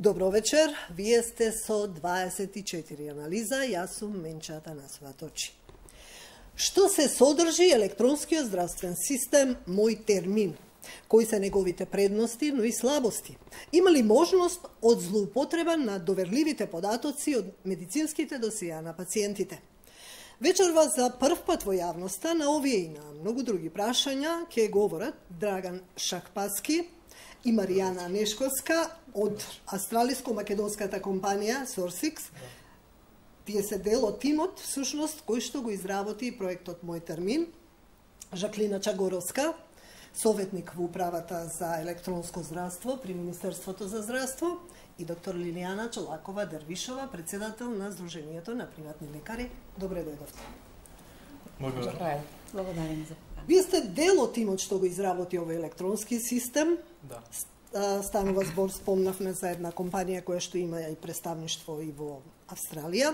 Добро вечер, вие сте со 24 анализа, јас сум Менчата на Сваточи. Што се содржи електронскиот здравствен систем Мој термин? Кои се неговите предности, но и слабости? Има ли можност од злоупотреба на доверливите податоци од медицинските досија на пациентите? Вечерва за прв пат во јавноста на овие и на многу други прашања ќе говорат Драган Шакпаски и Маријана Нешковска од австралиско-македонската компанија Sourcix. Тие се дел од тимот, всушност, кој што го изработи проектот Мој термин. Жаклина Чагоровска, советник во управата за електронско здравство при Министерството за здравство, и доктор Лилијана Чолакова Дервишова, председател на Сдруженијето на приватни лекари. Добре дојдовте. Благодарам. Благодарам за покана. Вие сте дел од тимот што го изработи овој електронски систем. Да. Станува збор, спомнавме за една компанија која што има и представништво и во Австралија.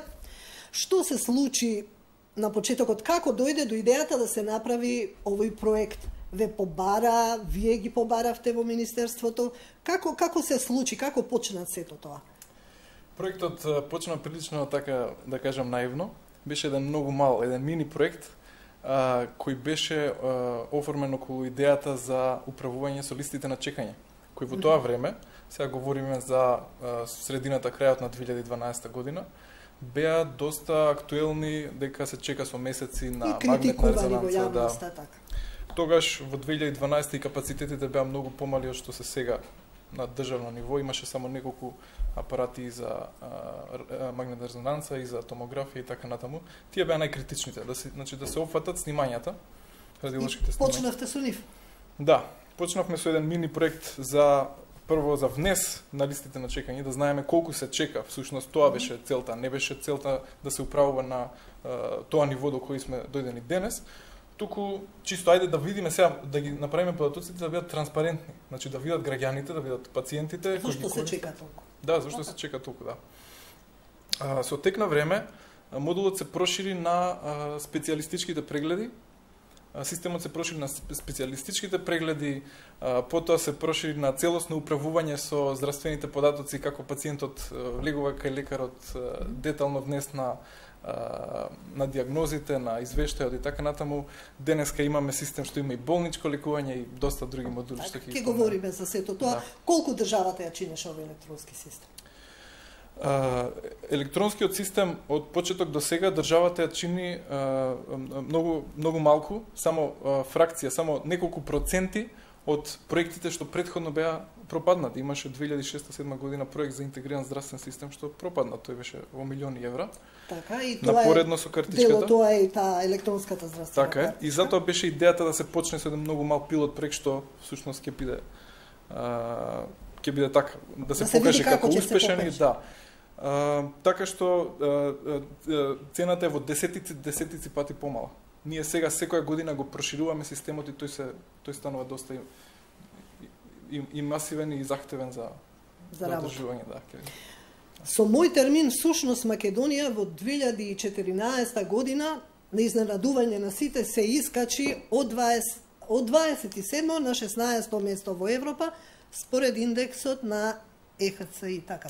Што се случи на почетокот? Како дојде до идејата да се направи овој проект? Ве побара, вие ги побаравте во Министерството. Како се случи, како почна сето тоа? Проектот почна прилично, така да кажам, наивно. Беше еден многу мал, еден мини проект, кој беше оформен околу идејата за управување со листите на чекање, кој во тоа време, сега говориме за средината, крајот на 2012 година, беа доста актуелни, дека се чека со месеци на магнетна резонанца. Да. Тогаш во 2012 и капацитетите беа многу помали од што се сега на државно ниво. Имаше само неколку апарати за магнетна резонанца и за томографија и така натаму. Тие беа најкритичните, да се опфатат снимањата, радиолошките снимања. Почнавте со нив? Да, почнавме со еден мини проект за прво за внес на листите на чекање, да знаеме колку се чека. Всушност тоа беше целта, не беше целта да се управува на тоа ниво до кој сме дојдени денес. Туку чисто ајде да видиме сега, да ги направиме податоците да бидат транспарентни, значи да видат граѓаните, да видат пациентите. Зошто се чека толку? Да, зашто се чека толку, да. Со тек на време модулот се прошири на специјалистичките прегледи. Системот се прошири на специјалистичките прегледи, потоа се прошири на целосно управување со здравствените податоци, како пациентот влегува кај лекарот, детално внес на диагнозите, на извештајот и така натаму. Денеска имаме систем што има и болничко лекување и доста други модули што ќе ги говориме за сето тоа. Да. Колку државата ја чинеше овој електронски систем? Електронскиот систем од почеток до сега државата ја чини многу малку, само фракција, само неколку проценти од проектите што претходно беа пропаднати. Имаше 2006-2007 година проект за интегриран здравствен систем што пропадна, тој беше во милиони евра. Така, и тоа напоредно со картичката. Дело тоа е и таа електронската здравствена така карта. И затоа беше идејата да се почне со еден многу мал пилот проект што всушност ќе биде така да се покаже како успешен и да. Така што цената е во десетици пати помала. Ние сега секоја година го прошируваме системот и тој станува доста и масивен и захтевен за одржување, да. Со Мој термин, всушност Македонија во 2014 година на изненадување на сите се искачи од 27 на 16 место во Европа според индексот на ЕХЦИ, така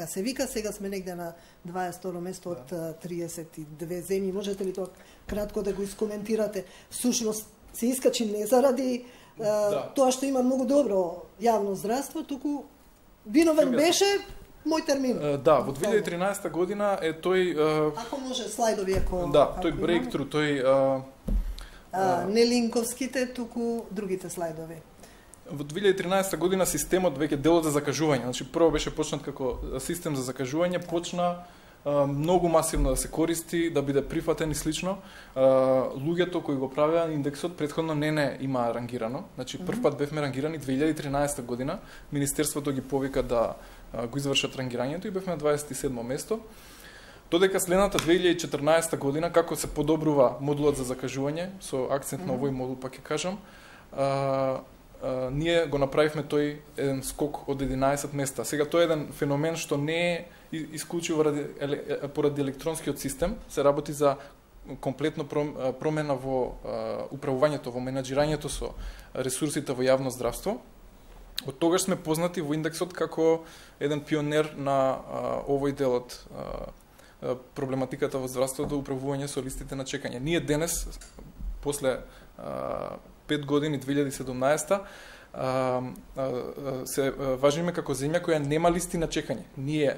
се вика. Сега сме негде на 22 место од 32 земји. Можете ли тоа кратко да го искоментирате? Всушност се искачи не заради тоа што има многу добро јавно здравство, туку виновен беше Мој термин. Да, во 2013 година е тој ако може слайдови ако тој breakthrough, тој не линковските, туку другите слайдови. Во 2013 година системот веќе делот за закажување, значи прво беше почнат како систем за закажување, почна многу масивно да се користи, да биде прифатен и слично. Луѓето кои го правеа индексот претходно не има рангирано. Значи прв пат бевме рангирани 2013 година, Министерството ги повика да го извршат рангирањето и бевме на 27 место. Додека следната 2014 година, како се подобрува модулот за закажување, со акцент на овој модул пак ќе кажам, ние го направивме тој еден скок од 11 места. Сега тој е еден феномен што не е исклучиво поради електронскиот систем, се работи за комплетно промена во управувањето, во менаџирањето со ресурсите во јавно здравство. Од тогаш сме познати во индексот како еден пионер на овој дел од проблематиката во здравството, управување со листите на чекање. Ние денес, после 5 години, 2017, се важиме како земја која нема листи на чекање. Ние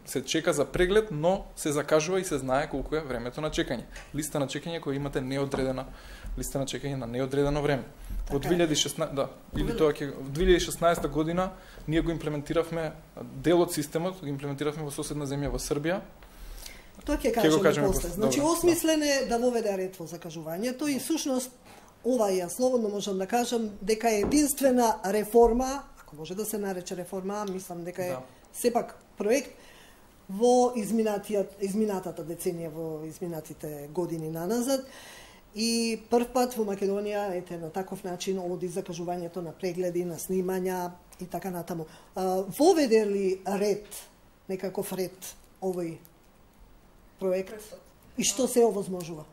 се чека за преглед, но се закажува и се знае колку е времето на чекање. Листа на чекање која имате неодредена листа на чекање на неодредено време. Во 2016 година ние го имплементиравме дел од системот, го имплементиравме во соседна земја во Србија. Тоа ќе кажеме после. Значи осмислен е да воведе ред во закажувањето и всушност ова ја слободно можам да кажам дека е единствена реформа, ако може да се нарече реформа, мислам дека е сепак проект во изминатата деценија, во изминатите години наназад. И прв пат во Македонија на таков начин оди закажувањето на прегледи, на снимања и така натаму. Воведе ли ред, некаков ред овој проект и што се овозможува?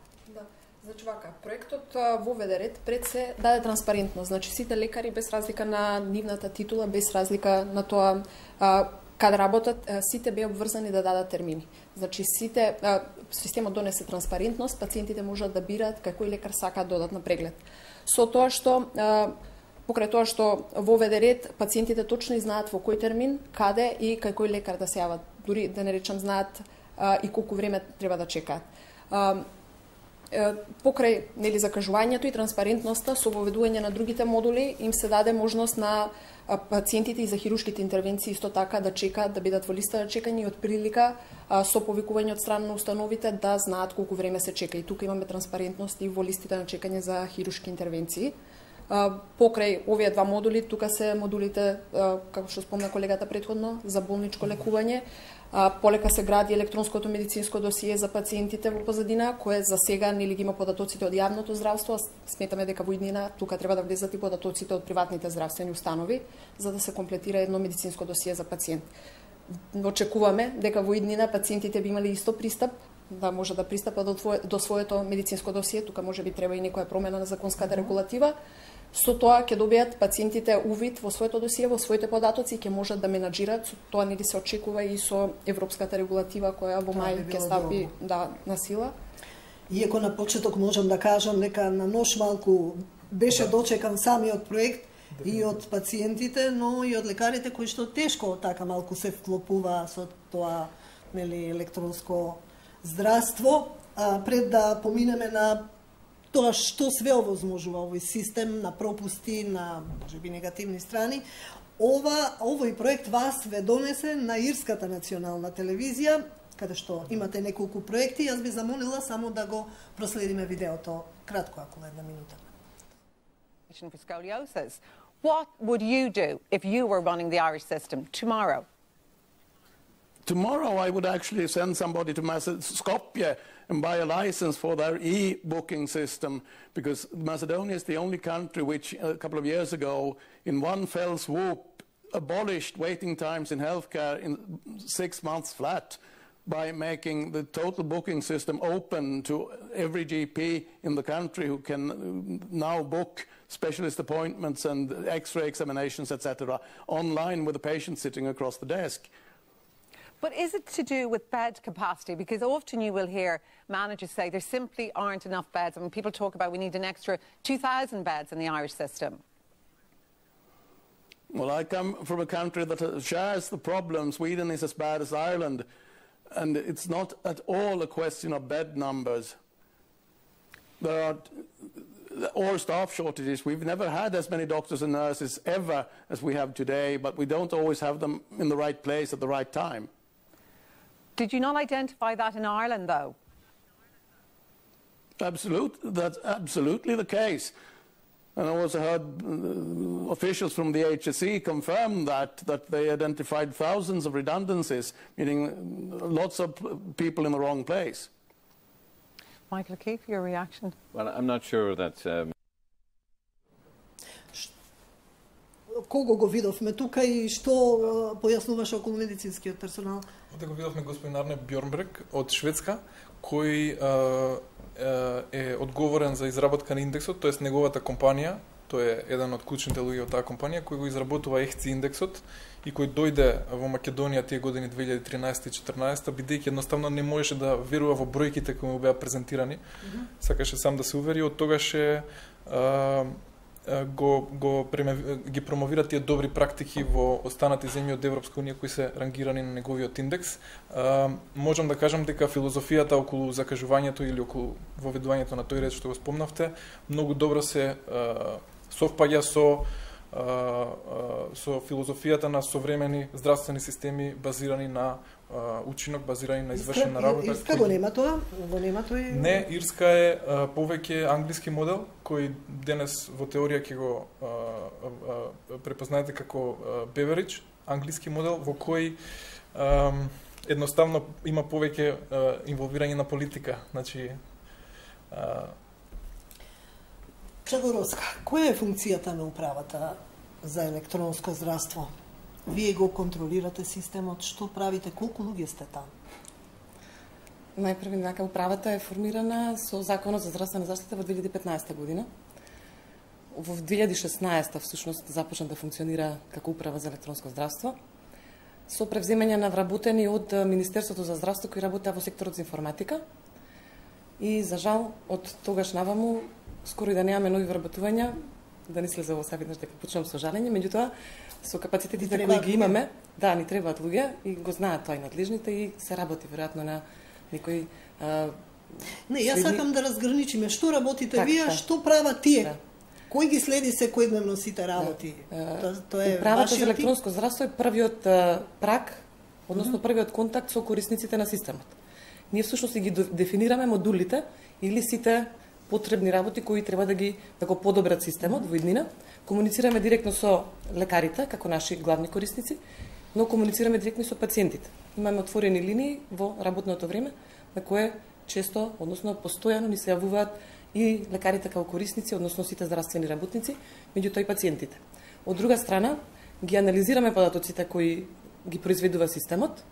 Значи вака, проектот воведе ред, пред се даде транспарентно. Значи сите лекари без разлика на нивната титула, без разлика на тоа каде работат, сите беа обврзани да дадат термини. Значи системот донесе транспарентност, пациентите можат да бираат кој лекар сакаат додат на преглед. Со тоа што покрај тоа што воведе ред, пациентите точно знаат во кој термин, каде и кој лекар да се јават. Дури да не речам знаат и колку време треба да чекаат. Покрај закажувањето и транспарентноста со воведување на другите модули им се даде можност на пациентите и за хируршките интервенции исто така да чекаат, да бидат во листа на чекање и од прилика со повикување од страна на установите да знаат колку време се чека. И тука имаме транспарентност и во листите на чекање за хируршки интервенции. Покрај овие два модули, тука се модулите, како што спомна колегата претходно, за болничко лекување. Полека се гради електронското медицинско досие за пациентите во позадина, кое за сега нели ги има податоците од јавното здравство, сметаме дека во иднина тука треба да влезат и податоците од приватните здравствени установи, за да се комплетира едно медицинско досие за пациент. Очекуваме дека во иднина пациентите би имали исто пристап, да може да пристапат до своето медицинско досие, тука може би треба и некоја промена на законската регулатива. Со тоа ќе добијат пациентите увид во своето досие, во своите податоци и ќе можат да менаџираат. Тоа нели се очекува и со европската регулатива која во мај ќе стапи на сила. Иако на почеток можам да кажам дека на нош малку беше дочекан самиот проект и од пациентите, но и од лекарите кои што тешко така малку се вклопува со тоа нели електронско здравство. Пред да поминеме на тоа што све овозможува овој систем, на пропусти, на можеби негативни страни, овој проект вас ве донесе на Ирската национална телевизија, каде што имате неколку проекти. Јас би замолила само да го проследиме видеото кратко, ако една минута. For scoliosis. What would you do if you were running the Irish system tomorrow? Tomorrow I would actually send somebody to Skopje and buy a license for their e-booking system, because Macedonia is the only country which a couple of years ago in one fell swoop abolished waiting times in healthcare in 6 months flat by making the total booking system open to every GP in the country, who can now book specialist appointments and X-ray examinations, etc., online with the patient sitting across the desk. But is it to do with bed capacity? Because often you will hear managers say there simply aren't enough beds. I mean, people talk about we need an extra 2,000 beds in the Irish system. Well, I come from a country that shares the problem. Sweden is as bad as Ireland. And it's not at all a question of bed numbers. There are or staff shortages. We've never had as many doctors and nurses ever as we have today, but we don't always have them in the right place at the right time. Did you not identify that in Ireland, though? That's absolutely the case. And I also heard officials from the HSE confirm that they identified thousands of redundancies, meaning lots of people in the wrong place. Michael O'Keefe, your reaction? Well, I'm not sure that... Кого го видовме тука и што појаснуваше околу медицинскиот персонал? Да го видовме господин Арне Бьорнберг од Шведска, кој е одговорен за изработка на индексот, тоест неговата компанија Тој е еден од клучните луѓе од таа компанија кој го изработува ЕХЦИ индексот и кој дојде во Македонија тие години 2013 и 2014, бидејќи едноставно не можеше да верува во бројките кои му беа презентирани. Сакаше сам да се увери, од тогаш ги промовира тие добри практики во останати земји од Европска унија кои се рангирани на неговиот индекс. Можам да кажам дека филозофијата околу закажувањето или околу воведувањето на тој ред што го спомнавте многу добро се совпаѓа со филозофијата на современи здравствени системи базирани на учинок, базирани на извршена работа. Ирска го нема тоа? Го нема тој? Не, Ирска е повеќе англиски модел, кој денес во теорија ќе го препознаете како Beveridge, англиски модел, во кој едноставно има повеќе инволвирање на политика. Значи, Чагоровска, која е функцијата на управата за електронско здравство? Вие го контролирате системот, што правите, колку луѓе сте таму? Најпрви дека управата е формирана со Законот за здравствена заштита во 2015 година. Во 2016 всушност започна да функционира како управа за електронско здравство со превземање на вработени од Министерството за здравство кои работеа во секторот за информатика. И за жал од тогаш наваму скоро и да немаме нови вработувања, да не слеза во сабиднаш дека почнувам со жалење, меѓутоа со капацитетите кои ги имаме, да, ни требаат луѓе и го знаат тоа и надлежните и се работи веројатно на некои Не, јас сакам да разграничиме што работите вие, што прават тие. Да. Кој ги следи секојдневно сите работи? Тоа е управата за електронско здравство е првиот прак, односно првиот контакт со корисниците на системот. Ние всушност ги дефинираме модулите или сите потребни работи кои треба да го подобрат системот во иднина. Комуницираме директно со лекарите како наши главни корисници, но комуницираме директно со пациентите. Имаме отворени линии во работното време на кое често, односно постојано ни се јавуваат и лекарите како корисници, односно сите здравствени работници, меѓутоа и пациентите. Од друга страна, ги анализираме податоците кои ги произведува системот,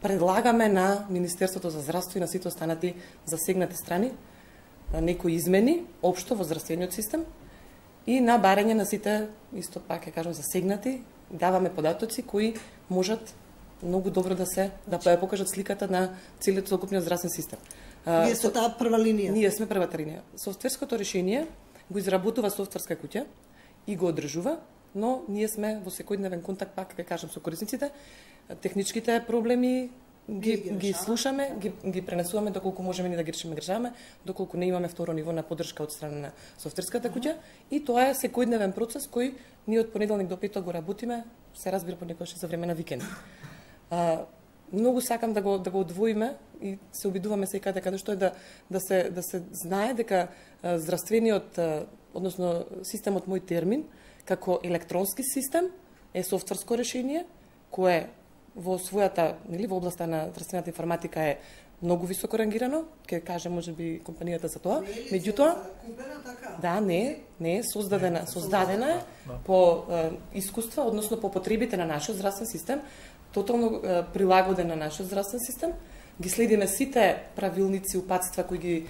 предлагаме на Министерството за здравство и на сите останати засегнати страни некои измени општо во здравствениот систем и на барање на сите, исто пак ќе кажам, засегнати, даваме податоци кои можат многу добро да покажат сликата на целиот целокупниот здравствен систем. Вие сте таа прва линија? Ние сме првата линија. Софтверското решение го изработува софтверска куќа и го одржува, но ние сме во секојдневен контакт, пак ќе кажам, со корисниците. Техничките проблеми ги слушаме, ги пренесуваме доколку можеме ни да ги решаваме, доколку не имаме второ ниво на поддршка од страна на софтверската куќа, и тоа е секојдневен процес кој ние од понеделник до петок го работиме, се разбира понекогаш за време на викенд. Многу сакам да го одвоиме и се обидуваме секаде каде што е да се знае дека здравствениот, односно системот Мој термин, како електронски систем е софтверско решение кое во својата, во областа на здравствената информатика е многу високо рангирано, ќе каже можеби компанијата за тоа, меѓутоа да, не е создадена е по искуства, односно по потребите на нашиот здравствен систем, тотално прилагоден на нашиот здравствен систем. Ги следиме сите правилници, упатства кои ги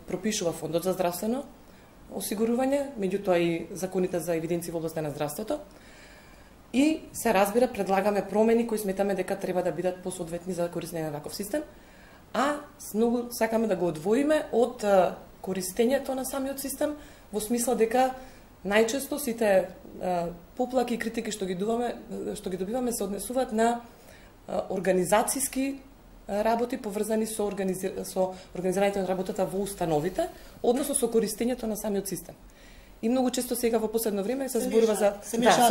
пропишува Фондот за здравствено осигурување, меѓутоа и законите за евиденција во областа на здравството. И се разбира, предлагаме промени кои сметаме дека треба да бидат посоодветни за користење на ваков систем, а многу сакаме да го одвоиме од користењето на самиот систем, во смисла дека најчесто сите поплаки и критики што ги добиваме се однесуваат на организацијски работи поврзани со организирањето на работата во установите, односно со користењето на самиот систем. И многу често сега во последно време се зборува за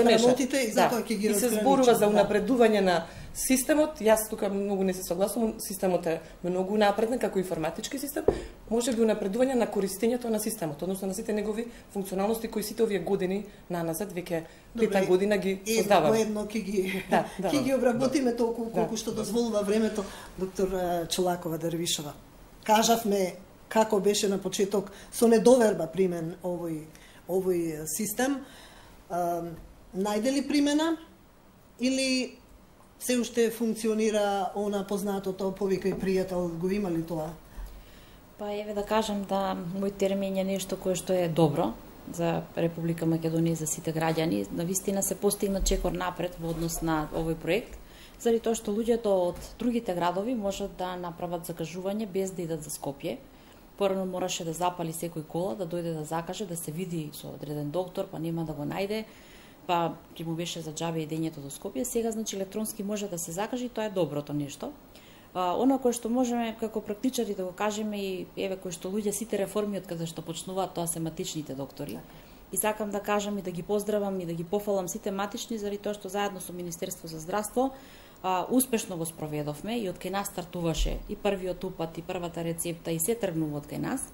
работите и затоа ќе ги разграничиме. Се зборува за унапредување на системот. Јас тука многу не се согласувам, системот е многу напреден како информатички систем, може би унапредување на користењето на системот, односно на сите негови функционалности кои сите овие години наназад веќе 5 година ги создаваме. Едно ќе ги обработиме толку колку што дозволува времето. Доктор Чолакова Дервишова, кажавме како беше на почеток со недоверба примен овој систем, најде ли примена или се уште функционира она познатото повикај пријател, го има ли тоа? Па еве да кажам да Мој термин е нешто кое што е добро, за Република Македонија и за сите граѓани. Навистина се постигна чекор напред во однос на овој проект, заради тоа што луѓето од другите градови можат да направат закажување без да идат за Скопје. Порано мораше да запали секој кола, да дојде да закаже, да се види со одреден доктор, па нема да го најде, па ќе му беше за џабе идењето до Скопје. Сега, значи, електронски може да се закаже и тоа е доброто нешто. Оно кое што можеме како практичари да го кажеме и еве кои што луѓе сите реформи од каде што почнуваат, тоа се матичните доктори. И сакам да кажам и да ги поздравам и да ги пофалам сите матични заради тоа што заедно со Министерство за здравство успешно го спроведовме и од кај нас стартуваше и првиот упат и првата рецепта и се тргнува од кај нас.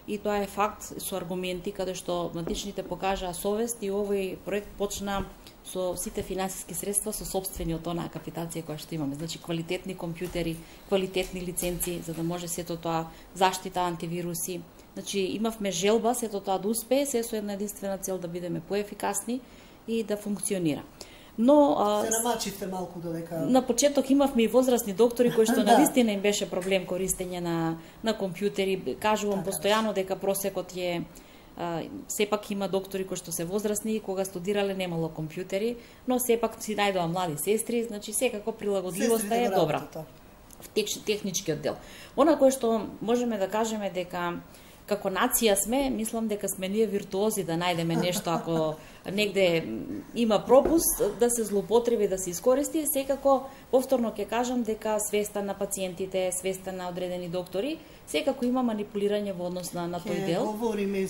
И тоа е факт со аргументи каде што матичните покажаа совест и овој проект почна со сите финансиски средства со сопствениот онаа капитација која што имаме. Значи квалитетни компјутери, квалитетни лиценци за да може сето тоа заштита антивируси. Значи имавме желба сето тоа да успее, се со една единствена цел да бидеме поефикасни и да функционира. Но се намачивте малку додека на почеток имавме и возрастни доктори кои што навистина им беше проблем користење на компјутери. Кажувам постојано дека просекот е сепак има доктори кои што се возрастни и кога студирале немало компјутери, но сепак си најдоа млади сестри, значи секако прилагодливоста е добра. В техничкиот дел. Она кое што можеме да кажеме дека како нација сме, мислам дека сме ние виртуози да најдеме нешто ако негде има пропуст, да се злоупотреби, да се искористи. Секако, повторно ќе кажам дека свеста на пациентите, свеста на одредени доктори, секако има манипулирање во однос на тој дел. Говориме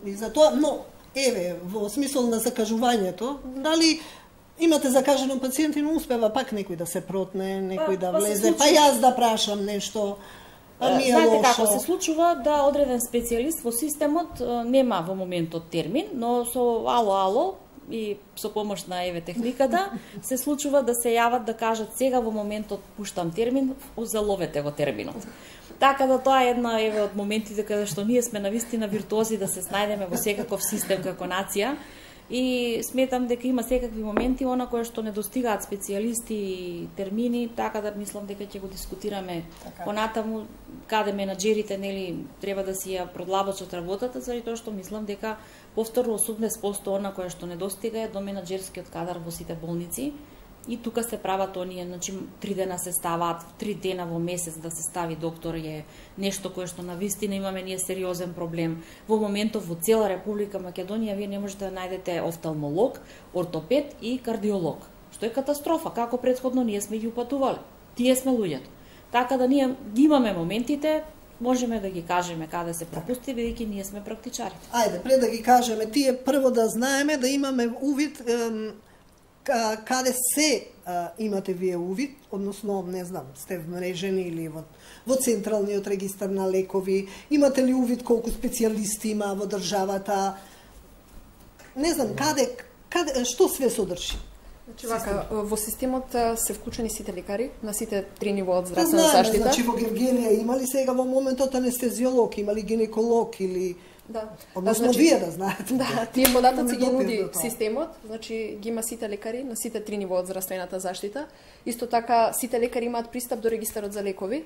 и за тоа, но еве, во смисол на закажувањето, дали имате закажено пациент и не успева пак некој да се протне, некој да влезе, па јас да прашам нешто. Знаете како се случува да одреден специјалист во системот нема во моментот термин, но со ало и со помош на еве техниката се случува да се јават да кажат сега во моментот пуштам термин, заловете го терминот. Така да тоа е една еве од моментите каде што ние сме навистина виртуози да се снајдеме во секаков систем како нација. И сметам дека има секакви моменти она кои што не достигаат специјалисти и термини, така да мислам дека ќе го дискутираме понатаму каде менаџерите нели треба да си ја продлабочат работата, заради тоа што мислам дека повторно 80% она кое што недостига е до менаџерскиот кадар во сите болници. И тука се прават оние, значи 3 дена се ставаат, 3 дена во месец да се стави доктор е нешто кое што навистина имаме ние сериозен проблем. Во моментов во цела Република Македонија вие не можете да најдете офталмолог, ортопед и кардиолог, што е катастрофа, како претходно ние сме ги упатувале. Тие сме луѓето. Така да ние ги имаме моментите, можеме да ги кажеме каде се пропусти, бидејќи ние сме практичарите. Ајде, пред да ги кажеме, тие прво да знаеме, да имаме увид каде се имате вие увид, односно, не знам, сте вмрежени или во Централниот регистар на лекови, имате ли увид колку специјалисти има во државата, не знам, каде што све содржи? Значи вака, во системот се вклучени сите лекари на сите 3 нивоа од здравствена заштита. Значи во Гергенија има ли сега во моментот анестезиолог, има ли гинеколог или односно значи, вие да знаете. Да, тие податоци ги нуди системот, значи ги има сите лекари на сите 3 нивоа од здравствената заштита. Исто така сите лекари имаат пристап до регистарот за лекови.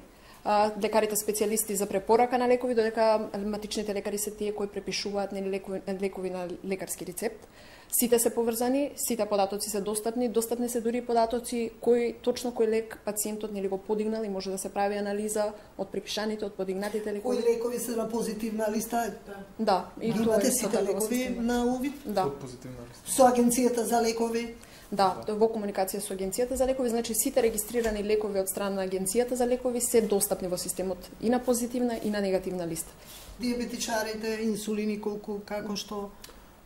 Лекарите специјалисти за препорака на лекови, додека матичните лекари се тие кои препишуваат лекови на лекарски рецепт. Сите се поврзани, сите податоци се достапни се дури податоци кој лек пациентот нели го подигнал и може да се прави анализа од препишаните, од подигнатите лекови. Кои лекови се на позитивна листа? Да, и тоа е сите лекови на увид? Да. Позитивна листа. Со агенцијата за лекови? Да, во комуникација со агенцијата за лекови, значи сите регистрирани лекови од страна на агенцијата за лекови се достапни во системот и на позитивна и на негативна листа. Диабетичарите, инсулини колку, како што?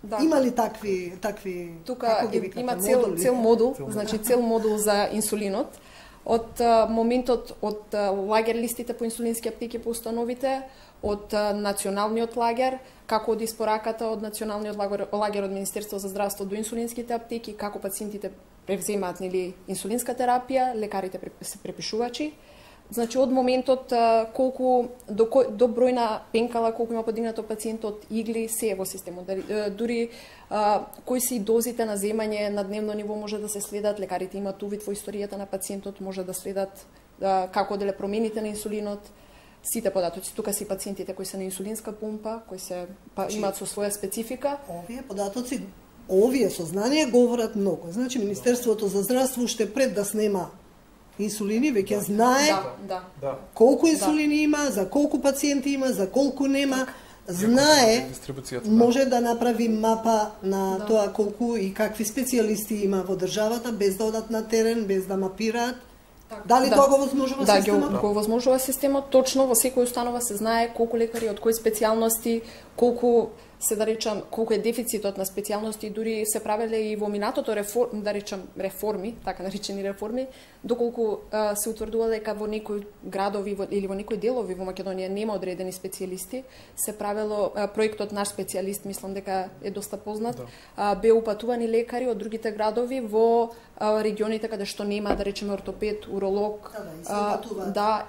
Да. Има ли такви тука има цел модул, значи цел модул за инсулинот. Од моментот од лагер листите по инсулински аптеки по установите, од националниот лагер, како од испораката од националниот лагер од Министерство за здравство до инсулинските аптеки, како пациентите превземаат нели инсулинска терапија, лекарите се препишувачи. Значи од моментот колку до број на пенкала, колку има подигнато пациентот, игли, се во системот. Дури кои се дозите на земање на дневно ниво може да се следат, лекарите имаат увид во историјата на пациентот, може да следат како деле промените на инсулинот. сите податоци. Тука се пациентите кои се на инсулинска помпа, кои се имаат со своја специфика. Овие податоци, овие сознанија говорат многу. Значи Министерството за здравство уште пред да снема инсулини веќе знае колку инсулини има, за колку пациенти има, за колку нема. Знае, може да направи мапа на тоа колку и какви специјалисти има во државата, без да одат на терен, без да мапираат. Дали тоа го возможува системот? Да, го возможува системот. Точно во секоја установа се знае колку лекари од кои специјалности, колку се да речам, колку е дефицитот на специјалности, дури се правеле и во минатото реформи, така наречени реформи, доколку се утврдува дека во некои градови или во некои делови во Македонија нема одредени специјалисти, се правело проектот Наш специјалист, мислам дека е доста познат, бе упатувани лекари од другите градови во регионите каде што нема, да речеме, ортопед, уролог,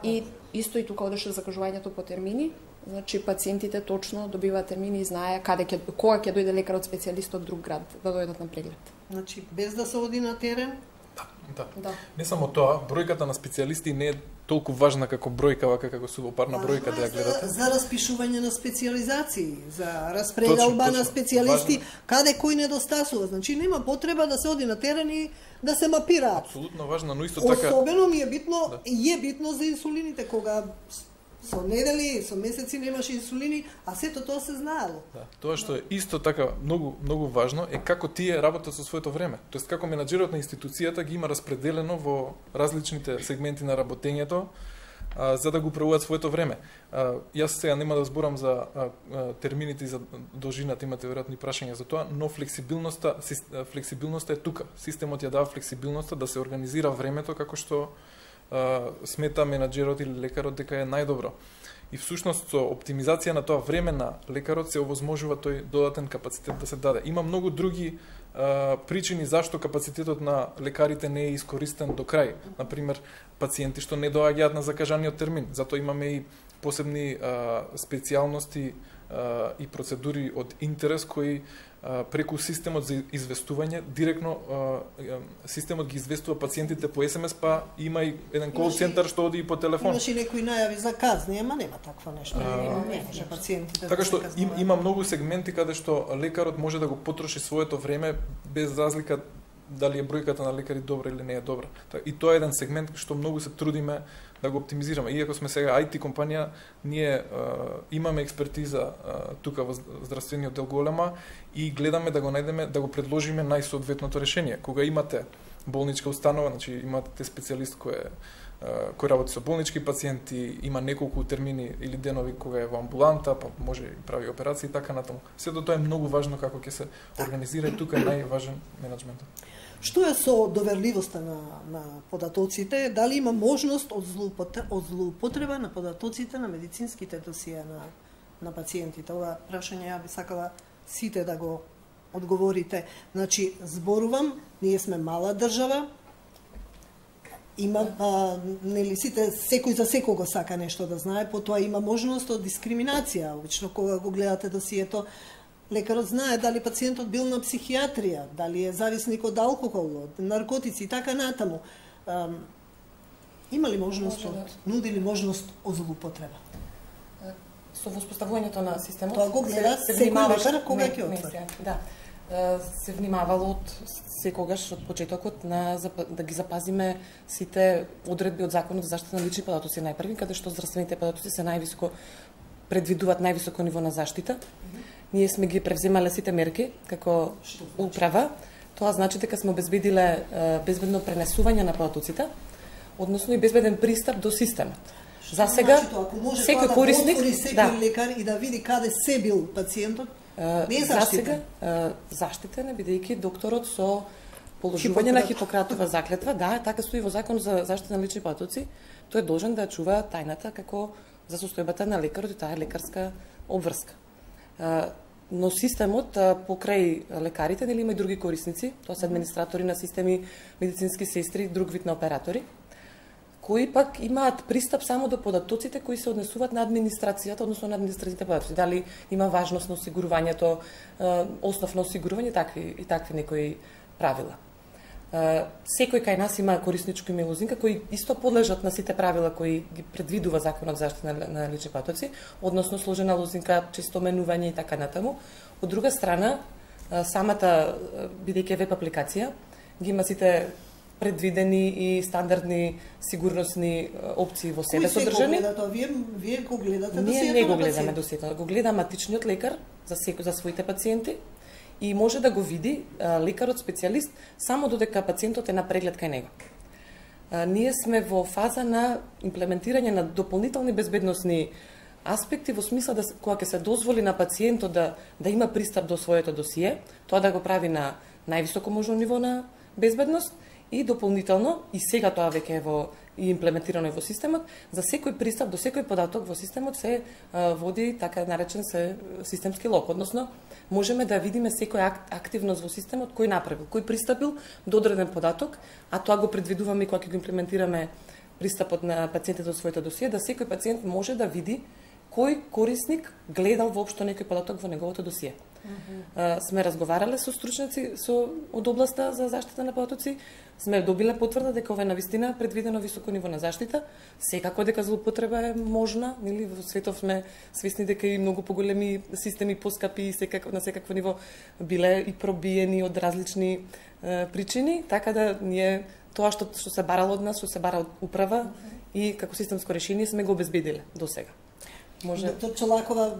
и исто и тука одеше закажувањето по термини. Значи пациентите точно добиваат термини и знае кога ќе дојде лекар од специјалист од друг град да дојдат на преглед. Значи без да се оди на терен? Да. Не само тоа, бројката на специјалисти не е толку важна како бројка, како субопарна бројка да ја гледате. За распишување на специјализации, за распределба на специјалисти, каде кој недостасува. Значи нема потреба да се оди на терен и да се мапира. Апсолутно важно, но исто така. Особено ми е битно, е битно за инсулините, кога со недели, со месеци немаше инсулини, а сето тоа се знаело. Да, тоа што е исто така многу важно е како тие работат со своето време. Тоест како менаџерот на институцијата ги има распределено во различните сегменти на работењето за да го управуваат своето време. Јас сега нема да зборам за термините и за должината, имате веројатно прашања за тоа, но флексибилноста е тука. Системот ја дава флексибилноста да се организира времето како што смета менаџерот или лекарот дека е најдобро. И всушност со оптимизација на тоа време на лекарот се овозможува тој додатен капацитет да се даде. Има многу други причини зашто капацитетот на лекарите не е искористен до крај. Например, пациенти што не доаѓаат на закажаниот термин. Затоа имаме и посебни специјалности и процедури од интерес кои преку системот за известување, директно системот ги известува пациентите по СМС, па има и еден кол центар што оди и по телефон. Имаш и некои најави за казни, ама нема такво нешто. Не може пациентите. Така што има многу сегменти каде што лекарот може да го потроши своето време без разлика дали е бројката на лекари добра или не е добра. И тоа е еден сегмент што многу се трудиме да го оптимизираме. Иако сме сега IT компанија, ние имаме експертиза тука во здравствениот дел голема и гледаме да го најдеме, да го предложиме најсоодветното решение. Кога имате болничка установа, значи имате специјалист кој работи со болнички пациенти, има неколку термини или денови кога е во амбуланта, па може и прави операции и така натаму. Сето тоа е многу важно како ќе се организира и тука е најважен менеджментот. Што е со доверливоста на податоците? Дали има можност од злоупотреба на податоците на медицинските досија на пациентите? Ова прашање ја би сакала сите да го одговорите. Значи, зборувам, ние сме мала држава, има, нели сите, секој за секого сака нешто да знае, потоа има можност од дискриминација. Обично кога го гледате досието, лекарот знае дали пациентот бил на психијатрија, дали е зависник од алкохол, од наркотици и така натаму. Има ли можност, нуди ли можност од злоупотреба? Со воспоставувањето на системот, тоа го гледа секој лекар кога ќе отвори. Да. Се внимавало од секогаш од почетокот да ги запазиме сите одредби од Законот за заштита на лични податоци најпрви, каде што здравствените податоци се највисоко предвидуваат највисоко ниво на заштита. Ние сме ги превземале сите мерки како управа. Тоа значи дека сме обезбедиле безбедно пренесување на податоците, односно и безбеден пристап до системот. За сега секој корисник, секој лекар и да види каде се бил пациентот, не е заштитен. За сега заштитен е бидејќи докторот со положување на Хипократова заклетва, да, така стои во Закон за заштита на лични податоци, тој е должен да ја чува тајната како за состојбата на лекарот и таа е лекарска обврска. Но системот покрај лекарите нели има и други корисници, тоа се администратори на системи, медицински сестри, друг вид на оператори, кои пак имаат пристап само до податоците кои се однесуваат на администрацијата, односно на административните податоци. Дали има важност на осигурувањето, основно осигурување и такви некои правила. Секој кај нас има корисничко име и лозинка кои исто подлежат на сите правила кои ги предвидува Законот за заштита на лични потоци, односно сложена лозинка, често менување и така натаму. Од друга страна, самата, бидејќи веб апликација, ги има сите предвидени и стандардни сигурносни опции во себе содржани. Вие го гледате досието? Ние не го гледаме досието. Го гледа матичниот лекар за своите пациенти и може да го види лекарот специјалист само додека пациентот е на преглед кај него. Ние сме во фаза на имплементирање на дополнителни безбедносни аспекти во смисла да кога ќе се дозволи на пациентот да има пристап до своето досие, тоа да го прави на највисоко можно ниво на безбедност и дополнително, и сега тоа веќе е и имплементирано во системот, за секој пристап до секој податок во системот се води така наречен системски лог, односно можеме да видиме секоја активност во системот кој направил, кој пристапил до одреден податок, а тоа го предвидуваме и кога ќе го имплементираме пристапот на пациентите до своето досие, да секој пациент може да види кој корисник гледал воопшто некој податок во неговото досие. Сме разговарале со стручњаци од областа за заштита на податоци, сме добиле потврда дека ова е навистина предвидено високо ниво на заштита, секако дека злоупотреба е можна, нели во светов сме свесни дека и многу поголеми системи, поскапи и на секакво ниво биле и пробиени од различни причини, така да ние тоа што се барало од нас, што се бара од управа и како системско решение сме го обезбедиле до сега. Може... Доктор Чолакова,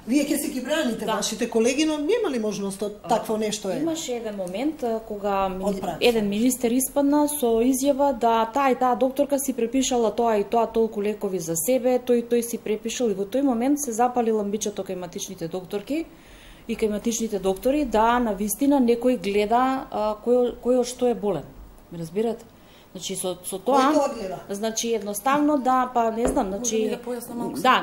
вие ќе си ги браните вашите колеги, но нема ли можност од такво нешто е? Имаше еден момент кога еден министер испадна со изјава да таа и таа докторка си препишала тоа и тоа толку лекови за себе, тој си препишал и во тој момент се запали ламбичето кај матичните докторки и кај матичните доктори да навистина некој гледа кој од што е болен. Ме разбирате? Значи со тоа, значи едноставно не знам, значи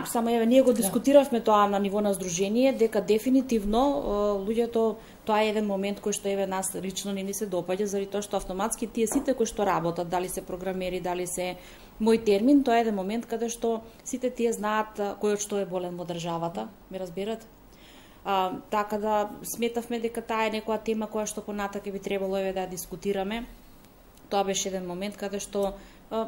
само ние го дискутиравме тоа на ниво на здружение дека дефинитивно луѓето тоа е еден момент кој што нас лично не ни се допаѓа заради тоа што автоматски тие сите кои што работат, дали се програмери, дали се мој термин, тоа е еден момент каде што сите тие знаат кој од што е болен во државата, ме разбирате? Така да сметавме дека таа е некоја тема која што понатака би требало да дискутираме. Тоа беше еден момент каде што,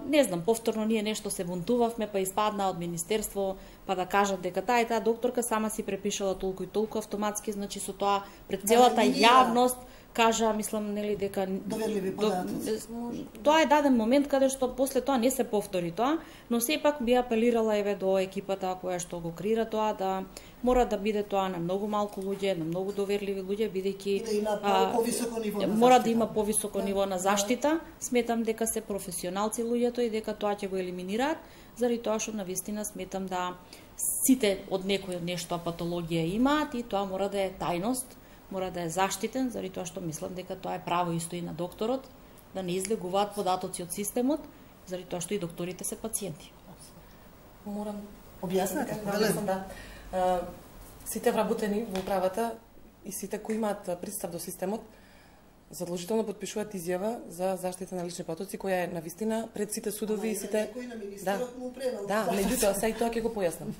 не знам, повторно ние нешто се бунтувавме, па испадна од министерство, па да кажат дека таа и таа докторка сама си препишала толку и толку автоматски, значи со тоа пред целата јавност кажа, мислам, нели, дека доверливи податоци. Тоа е даден момент каде што после тоа не се повтори тоа, но сепак би апелирала до екипата која што го креира тоа да мора да биде тоа на многу малку луѓе, на многу доверливи луѓе, бидејќи мора да има повисоко ниво на заштита. Сметам дека се професионалци луѓето и дека тоа ќе го елиминираат, заради тоа што навистина сметам да сите од некој нешто патологија имаат и тоа мора да е тајност, мора да е заштитен, заради тоа што мислам дека тоа е право исто и на докторот, да не излегуваат податоци од системот, заради тоа што и докторите се пациенти. Морам објаснете. Сите вработени во управата и сите кои имаат пристап до системот задолжително подпишуваат изјава за заштита на лични потоци која е навистина пред сите судови и сите меѓутоа сега и тоа ќе го појаснам.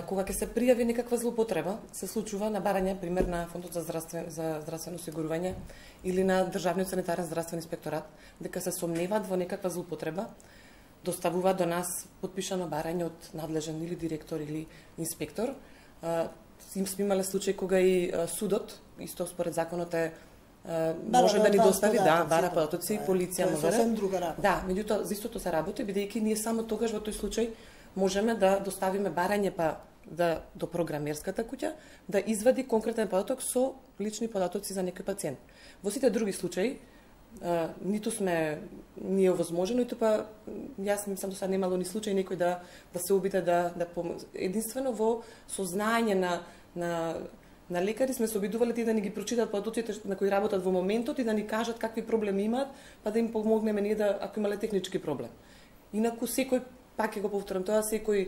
Кога ќе се пријави некаква злоупотреба, се случува на барање, пример на Фондот за здравствено осигурување или на Државниот санитарен здравствен инспекторат, дека се сомневаат во некаква злоупотреба, доставуваат до нас подпишано барање од надлежен или директор или инспектор. Сме имале случаи кога и судот, исто според законот може да ни достави, бара податоци, полиција, МВР. Да, меѓутоа за истото се работи, бидејќи ние само тогаш во тој случај можеме да доставиме барање до програмерската куќа да извади конкретен податок со лични податоци за некој пациент. Во сите други случаи ниту сме ние овозможено, ниту па јас мислам до сега немало ни случај некој да се обиде да единствено во сознање на лекари сме се обидувале да ни ги прочитат податоците на кои работат во моментот и да ни кажат какви проблеми имаат, па да им помогнеме ние ако имале технички проблем. Инаку секој, пак ќе го повторам тоа, секој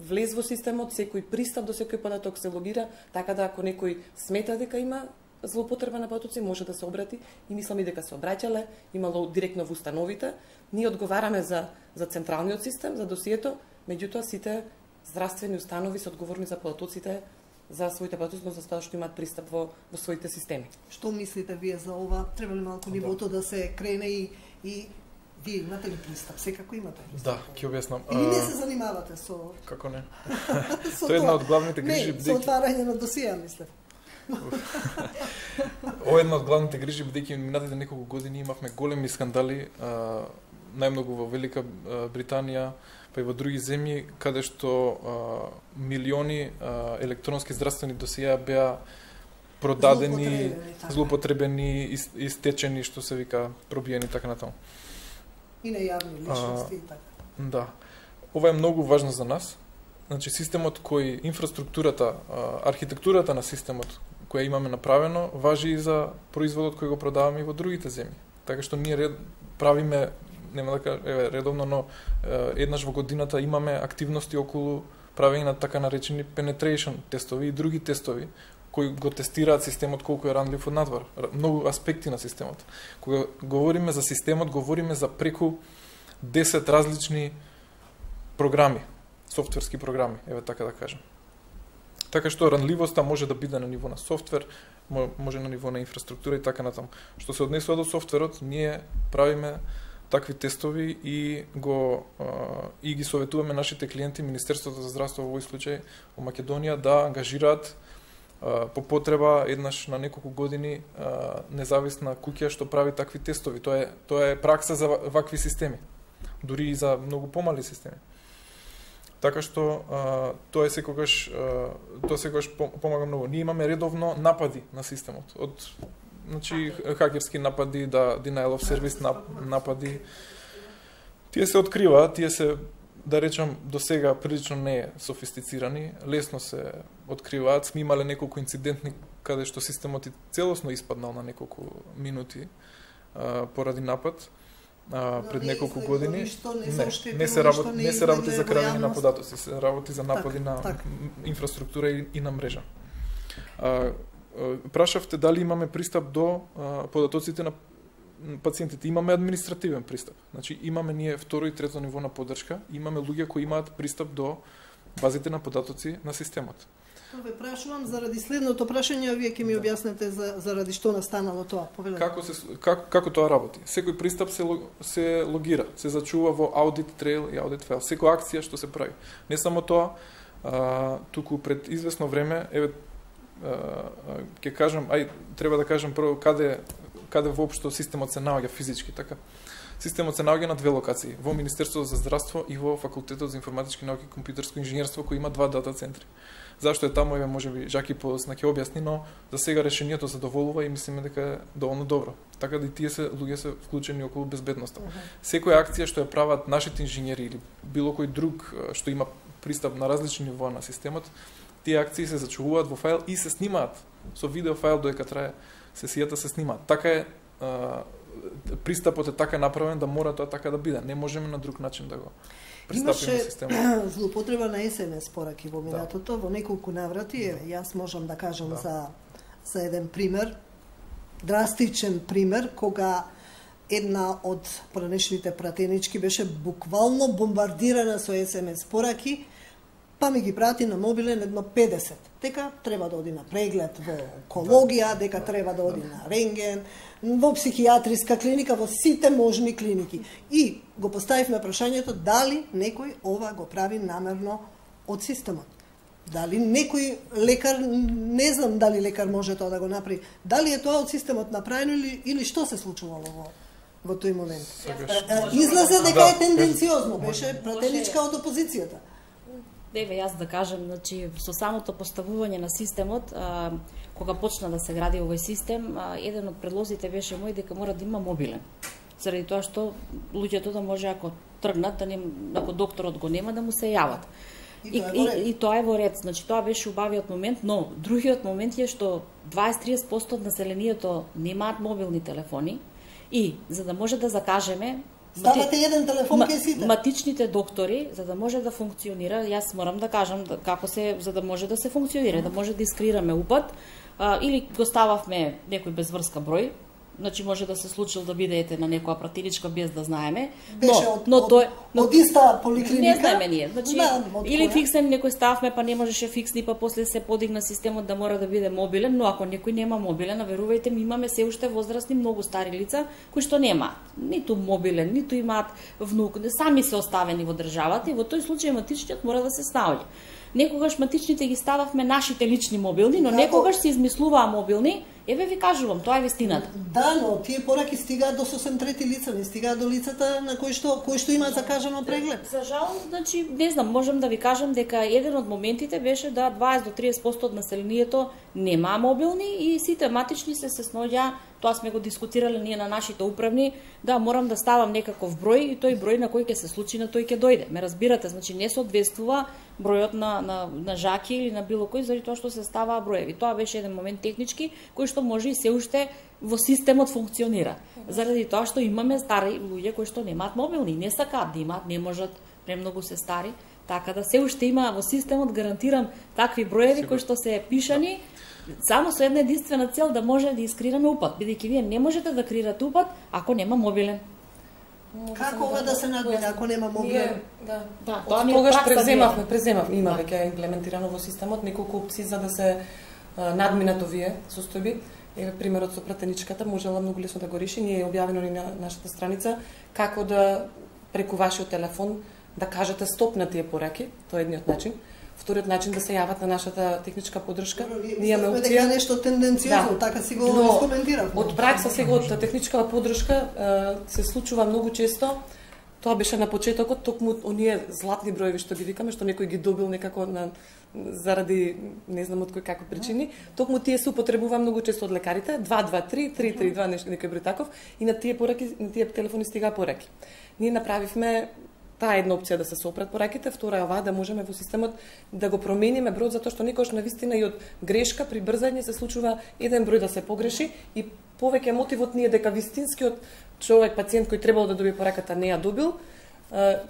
влез во системот, секој пристап до секој податок се логира, така да ако некој смета дека има злоупотреба на податоци, може да се обрати и мислам и дека се обраќале, имало директно во установите. Ние одговараме за централниот систем, за досието, меѓутоа сите здравствени установи се одговорни за податоците за своите патоци, за тоа што имаат пристап во своите системи. Што мислите вие за ова? Треба ли малку нивото да се крене и вие имате ли пристап? Секако имате пристап. Да, ќе објаснам. Или не се занимавате со... Како не? со Тоа е една од главните грижи. со отварање на досија, мислев. Ова е една од главните грижи, бидејќи минатите неколку години имавме големи скандали, најмногу во Велика Британија, па и во други земји, каде што милиони електронски здравствени досија беа продадени, злоупотребени, истечени, што се вика, пробиени така натаму. И нејавни личности и така. Да. Ова е многу важно за нас. Значи, системот кој, инфраструктурата, архитектурата на системот која имаме направено, важи и за производот кој го продаваме и во другите земји. Така што ние правиме, нема да кажа, редовно, но еднаш во годината имаме активности околу правење на така наречени penetration тестови и други тестови, кои го тестираат системот колку е ранлив од надвор. Многу аспекти на системот. Кога говориме за системот, говориме за преку 10 различни програми, софтверски програми, еве така да кажем. Така што ранливоста може да биде на ниво на софтвер, може на ниво на инфраструктура и така натаму. Што се однесува до софтверот, ние правиме такви тестови и ги советуваме нашите клиенти, Министерството за здравство во овој случај во Македонија, да ангажираат по потреба еднаш на неколку години независна куќа што прави такви тестови. Тоа е пракса за вакви системи, дури и за многу помали системи. Така што тоа секогаш помага многу. Ние имаме редовно напади на системот, од значи хакерски напади, denial of service напади. Тие се откриваат, тие се, да речам, до сега прилично не е софистицирани, лесно се откриваат. Сме имале неколку инцидентни каде што системот целосно испаднал на неколку минути поради напад. Пред неколку години не се работи за крадење на податоци, се работи за напади на инфраструктура и на мрежа. Прашавте дали имаме пристап до податоците на пациентите. Имаме административен пристап. Значи имаме ние второ и трето ниво на поддршка, имаме луѓе кои имаат пристап до базите на податоци на системот. Ве прашувам заради следното прашање, а вие ќе ми објаснете заради што настанало тоа. Како тоа работи? Секој пристап се логира, се зачува во audit trail и audit file. Секоја акција што се прави. Не само тоа, туку пред известно време, ќе кажам, треба да кажам прво каде воопшто системот се наоѓа физички, така. Системот се наоѓа на две локации, во Министерството за здравство и во Факултетот за информатички науки и компјутерско инженерство, кој има два дата центри. Зашто е таму, можеби Жаки подоцна ќе објасни, но за сега решението задоволува и мислиме дека е доволно добро. Така да и тие луѓе се вклучени околу безбедноста. Секоја акција што ја прават нашите инженери или било кој друг што има пристап на различни нивоа на системот, тие акции се зачувуваат во файл и се снимаат со видео файл додека трае сесијата, се снимаат. Така е, пристапот е така направен да мора тоа така да биде. Не можеме на друг начин да го пристапиме на системот. Имаше злоупотреба на SMS пораки во минатото, во неколку наврати. Јас можам да кажам за еден пример, драстичен пример, кога една од поранешните пратенички беше буквално бомбардирана со SMS пораки, па ми ги прати на мобилен едно 50. Дека треба да оди на преглед во онкологија, дека треба да оди на рентген, во психијатриска клиника, во сите можни клиники. И го поставивме прашањето дали некој ова го прави намерно од системот. Дали некој лекар, не знам дали лекар може тоа да го направи, дали е тоа од системот направено или што се случувало во тој момент. Излезе дека е тенденциозно, беше пратеничка од опозицијата. Еве јас да кажам, значи со самото поставување на системот, кога почна да се гради овој систем, еден од предлозите беше мој дека мора да има мобилен. Заради тоа што луѓето да може ако тргнат, ако докторот го нема, да му се јават. И тоа е во ред, значи тоа беше убавиот момент, но другиот момент е што 20-30% од населението немаат мобилни телефони и за да може да закажеме ставате еден телефон кај сите. Матичните доктори, за да може да функционира, јас морам да кажам како за да може да се функционира, да може да искреираме упат, или го стававме некој безврска број, значи може да се случил да бидете на некоја пратиличка без да знаеме, Беше од иста поликлиника. Не знаеме ние, значи или која? фиксен некој ставме па не можеше фиксни, па после се подигна системот да мора да биде мобилен, но ако некој нема мобилен, верувајте ми, имаме се уште возрастни многу стари лица кои што немаат ниту мобилен, ниту имаат внук, сами се оставени во државата и во тој случај матичниот мора да се снаоѓа. Некогаш матичните ги стававме нашите лични мобилни, но некогаш се измислуваа мобилни. Еве ви кажувам, тоа е вистината. Да, но тие пораки стигаат до сосем трети лица, не стигаат до лицата на кои што имаат закажано преглед. За жал, значи, не знам, можам да ви кажам дека еден од моментите беше да 20 до 30% од населението нема мобилни и сите матични се сноѓа, тоа сме го дискутирале ние на нашите управни, да морам да ставам некаков број и тој број на кој ќе се случи, на тој ќе дојде. Ме разбирате, значи не соодветствува бројот на жаки или на било кој заради тоа што се ставаа броеви. Тоа беше еден момент технички кој што може и се уште во системот функционира. Заради тоа што имаме стари луѓе кои што немаат мобилни, не сакаат да имаат, не можат, премногу се стари, така да се уште има во системот, гарантирам, такви броеви кои што се пишани само со една единствена цел да може да искрираме упат, бидејќи вие не можете да креирате упат ако нема мобилен. Како ова да се надмине ако нема мобилен? Да, тоа ми тогаш преземавме, има веќе имплементирано во системот неколку опции за да се надминат овие состојби. Еве примерот со пратеничката можела многу лесно да го реши, ние е објавено и на нашата страница како да преку вашиот телефон да кажете стоп на тие пораки, тоа е едниот начин. Вториот начин да се јават на нашата техничка поддршка. Ние имаме опција. Дека нешто тенденциозно, така си го коментиравме. Од пракса сега од техничкава поддршка се случува многу често. Тоа беше на почетокот, токму оние златни броеви што ги викаме, што некој ги добил некако заради не знам од кој како причини, токму тие се употребува многу често од лекарите, 223, 332, некој број таков, и на тие пораки, на тие телефони стигаа пораки. Ние направивме таа една опција да се сопрат пораките, втора е оваа да можеме во системот да го промениме бројот, затоа што некогаш навистина и од грешка при брзање се случува еден број да се погреши и повеќе мотивот ни е дека вистинскиот човек, пациент кој требало да добие пораката не ја добил,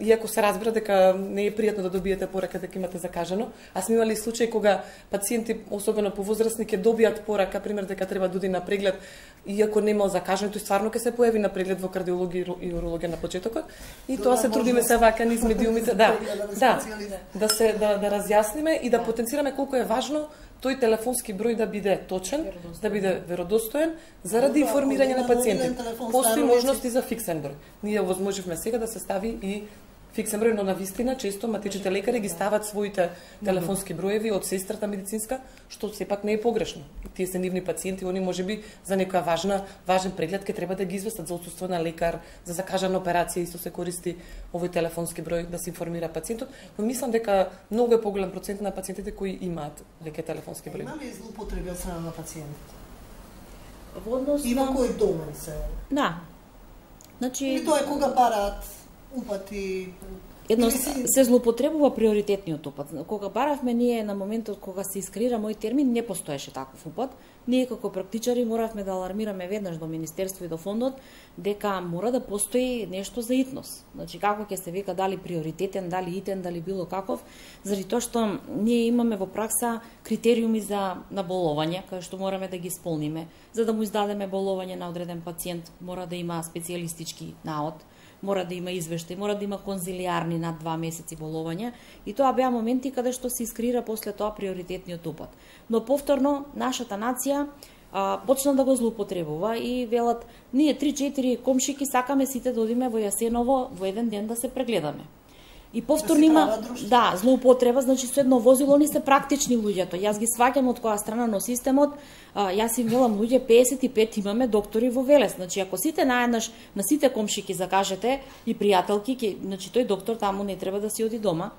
иако се разбира дека не е пријатно да добиете порака дека имате закажано. А сме имали случаи кога пациенти, особено повозрастни, ќе добијат порака, пример дека треба да оди на преглед, иако немал закажано, тој стварно ќе се појави на преглед во кардиологија и урологија на почетокот. И тоа се трудиме се вака низ медиумите, да разјасниме и да потенцираме колку е важно тој телефонски број да биде точен, да биде веродостоен, заради информирање на пациентите. Постои можности за фиксен број. Ние овозможивме сега да се стави и фиксен број, но навистина често матичните лекари ги стават своите телефонски броеви од сестрата медицинска, што сепак не е погрешно. Тие се нивни пациенти, они можеби за некоја важен преглед ќе треба да ги известат за отсуство на лекар, за закажана операција, исто се користи овој телефонски број да се информира пациентот, но мислам дека многу е поголем процент на пациентите кои имаат веќе телефонски број. Има ли злоупотреби од страна на пациентите? Во однос Има кој домен се? Да. Значи и тоа е кога бараат упати. Се злоупотребува приоритетниот упат. Кога баравме ние на моментот кога се искрира мој термин, не постоеше таков упат. Ние како практичари моравме да алармираме веднаш до Министерство и до фондот дека мора да постои нешто за итнос. Значи како ќе се вика дали приоритетен, дали итен, дали било каков, заради тоа што ние имаме во пракса критериуми за наболување, кај што мораме да ги исполниме. За да му издадеме болување на одреден пациент, мора да има специјалистички наод, мора да има извештај, мора да има конзилијарни над 2 месеци болување и тоа беа моменти каде што се искрира после тоа приоритетниот упат. Но повторно нашата нација почна да го злоупотребува и велат ние 3-4 комшики сакаме сите да одиме во Јасеново во еден ден да се прегледаме. И повторно има злоупотреба, значи со едно возило ни се практични луѓето. Јас ги сваќам од која страна на системот, јас им велам луѓе 55 имаме доктори во Велес. Значи ако сите наеднаш на сите комшики закажете и пријателки, значи тој доктор таму не треба да си оди дома.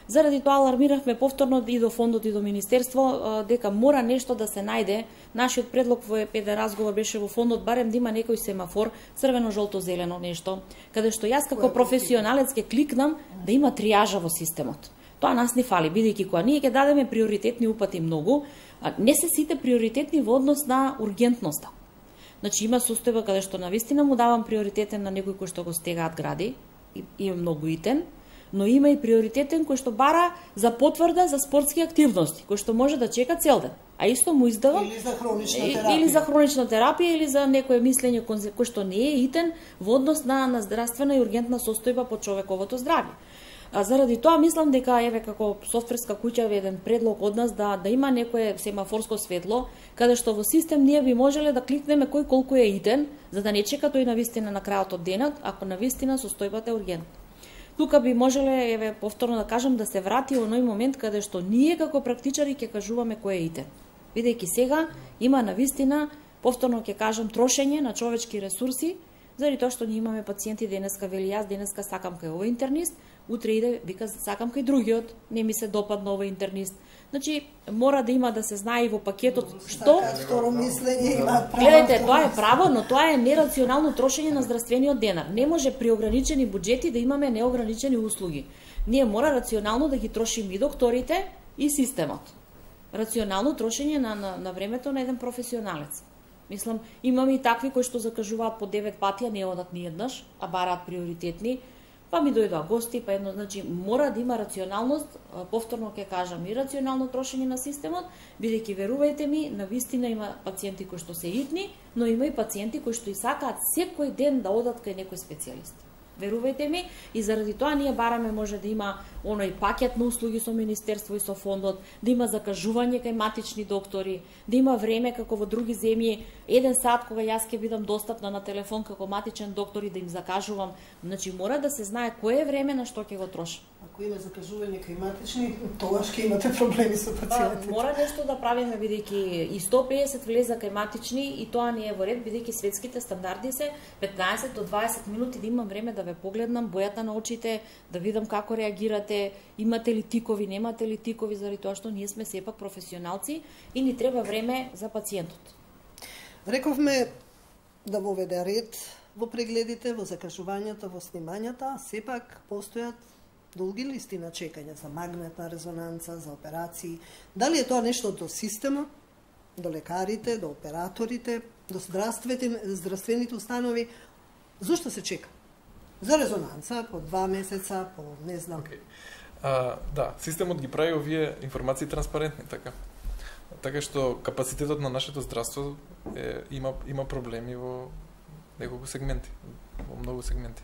Заради тоа алармиравме повторно и до фондот и до Министерство дека мора нешто да се најде. Нашиот предлог во еден разговор беше во фондот барем да има некој семафор, црвено, жолто, зелено нешто, каде што јас како професионалец ќе кликнам да има тријажа во системот. Тоа нас не фали, бидејќи кога ние ќе дадеме приоритетни упати многу, не се сите приоритетни во однос на ургентноста. Значи има состојба каде што навистина му давам приоритетен на некој кој што го стегаат гради и е многу итен, но има и приоритетен кој што бара за потврда за спортски активности, кој што може да чека цел ден. А исто му издава или за хронична терапија. Или за хронична терапија или за некое мислење кој што не е итен во однос на здравствена и ургентна состојба по човековото здравје. А заради тоа мислам дека еве како софтверска куќа еден предлог од нас да има некое семафорско светло каде што во систем ние би можеле да кликнеме кој колку е итен, за да не чека тој навистина на крајот од денот, ако навистина состојбата е ургентна. Тука би можеле, еве повторно да кажам, да се врати оној момент каде што ние како практичари ќе кажуваме кој е итен. Бидејќи сега има навистина, повторно ќе кажам, трошење на човечки ресурси, заради тоа што ние имаме пациенти денеска вели јас денеска сакам кај овој интернист, утре иде вика сакам кај другиот, не ми се допадна овој интернист. Значи мора да има да се знае и во пакетот што второ мислење има право. Гледайте, тоа е право, но тоа е нерационално трошење на здравствениот денар. Не може при ограничени буџети да имаме неограничени услуги. Ние мора рационално да ги трошиме и докторите и системот. Рационално трошење на времето на еден професионалец. Мислам, имаме и такви кои што закажуваат по 9 пати, а не одат ни еднаш, а бараат приоритетни, па ми дојдоа гости, па едно, значи, мора да има рационалност, повторно ќе кажам, и рационално трошење на системот, бидејќи верувајте ми, навистина има пациенти кои што се итни, но има и пациенти кои што и сакаат секој ден да одат кај некој специјалист. Верувајте ми, и заради тоа ние бараме може да има оној пакет на услуги со Министерство и со фондот, да има закажување кај матични доктори, да има време како во други земји, 1 сат кога јас ќе бидам достапна на телефон како матичен доктор и да им закажувам. Значи мора да се знае кое е време на што ќе го троши. Ако има закажување кај матични, тогаш ќе имате проблеми со пациентите. Мора нешто да правиме бидејќи и 150 влеза кај матични и тоа не е во ред бидејќи светските стандарди се 15 до 20 минути да имам време да ве погледнам, бојата на очите, да видам како реагирате, имате ли тикови, немате ли тикови, заради тоа што ние сме сепак професионалци и ни треба време за пациентот. Рековме да воведе ред во прегледите, во закажувањата, во снимањата, сепак постојат долги листи на чекање за магнетна резонанца, за операции. Дали е тоа нешто до системот, до лекарите, до операторите, до здравствените установи? Зошто се чека? За резонанца по 2 месеца, по не знам. Да, системот ги прави овие информации транспарентни, така. Така што капацитетот на нашето здравство има проблеми во неколку сегменти, во многу сегменти.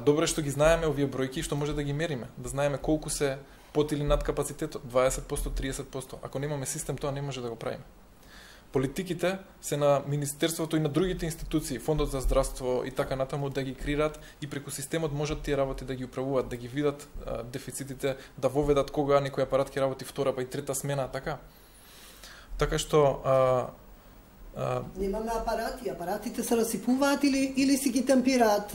Добро е што ги знаеме овие бројки и што може да ги мериме, да знаеме колку се под или над капацитетот, 20%, 30%. Ако немаме систем, тоа не може да го правиме. Политиките се на Министерството и на другите институции, Фондот за здравство и така натаму да ги креираат и преку системот можат тие работи да ги управуваат, да ги видат дефицитите, да воведат кога некој апарат ќе работи втора па и трета смена, така. Така што немаме апарати, апаратите се расипуваат или си ги темпираат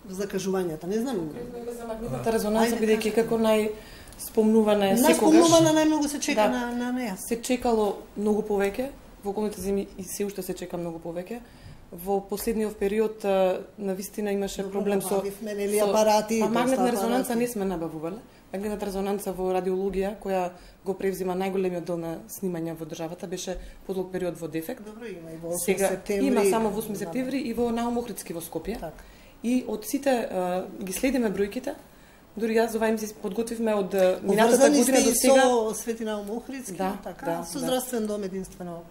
закажувањата, не знам. За магнетната резонанца бидејќи како најспомнувана е секогаш. Најспомнувана најмногу се чека на неа. Се чекало многу повеќе, во околните земји и се уште се чека многу повеќе. Во последниот период навистина имаше проблем со апарати. Магнетна резонанца не сме набавувале. Магнетната резонанца во радиологија, која го превзима најголемиот дел на снимања во државата, беше подолг период во дефект. Добро, има и во 8 Сега, септември. Има само во 8 септември и во Наум Охридски во Скопје. Так. И од сите ги следиме бројките. Дури јас ова им се подготвивме од минатата година до сега. Со Свети Наум Охридски, така, со здравствен дом единствено,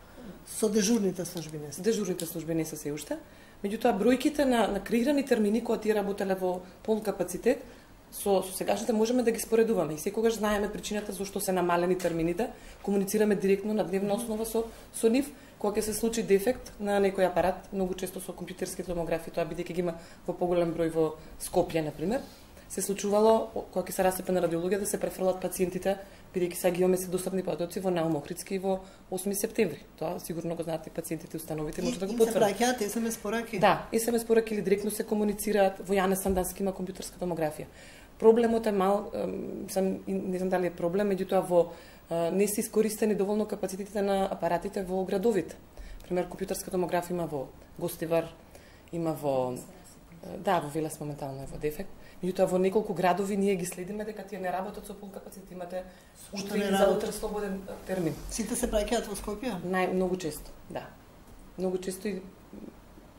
со дежурните служби не се. Дежурните служби не се се уште. Меѓутоа бројките на креирани термини кои тие работеле во полн капацитет, со сегашните можеме да ги споредуваме и секогаш знаеме причината зашто се намалени термините, комуницираме директно на дневна основа со нив, кога ќе се случи дефект на некој апарат, многу често со компјутерски томографи, тоа бидејќи ги има во поголем број во Скопје на пример, се случувало кога ќе се растепе на радиологија да се префрлат пациентите, бидејќи сега ги имаме се достапни потоци во Наум Охридски и во 8 септември. Тоа сигурно го знаат и пациентите, установите, може да го потврдат. И се праќаат SMS пораки? Да, SMS пораки или директно се комуницираат, во Јане Сандански има компјутерска томографија. Проблемот е мал, не знам дали е проблем, меѓутоа не се искористени доволно капацитетите на апаратите во градовите. Пример, компјутерска томографија има во Гостивар, има во Велес моментално е во дефект. Меѓутоа во неколку градови ние ги следиме дека тие не работат со пун капацитет, имате за утре слободен термин. Сите се праќаат во Скопје? Многу често, да. Многу често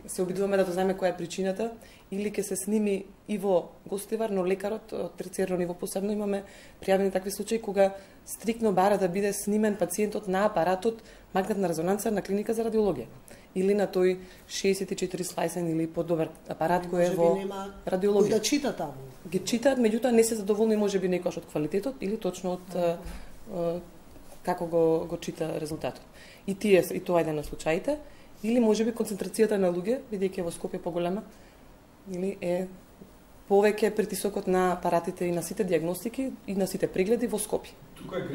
се обидуваме да дознаеме која е причината, или ќе се сними и во гостивар, но лекарот од терцијерно ниво посебно имаме пријавени такви случаи кога стриктно бара да биде снимен пациентот на апаратот магнетна резонанца на клиника за радиологија или на тој 64 слайсен или подобар апарат кој е во радиологија. Кој да чита таму. Ги читаат, меѓутоа не се задоволни можеби некојаш од квалитетот или точно од како го чита резултатот. И тоа е еден од случаите, или можеби концентрацијата на луѓе, бидејќи во Скопје поголема, или е повеќе притисокот на апаратите и на сите диагностики и на сите прегледи во Скопје. Тука е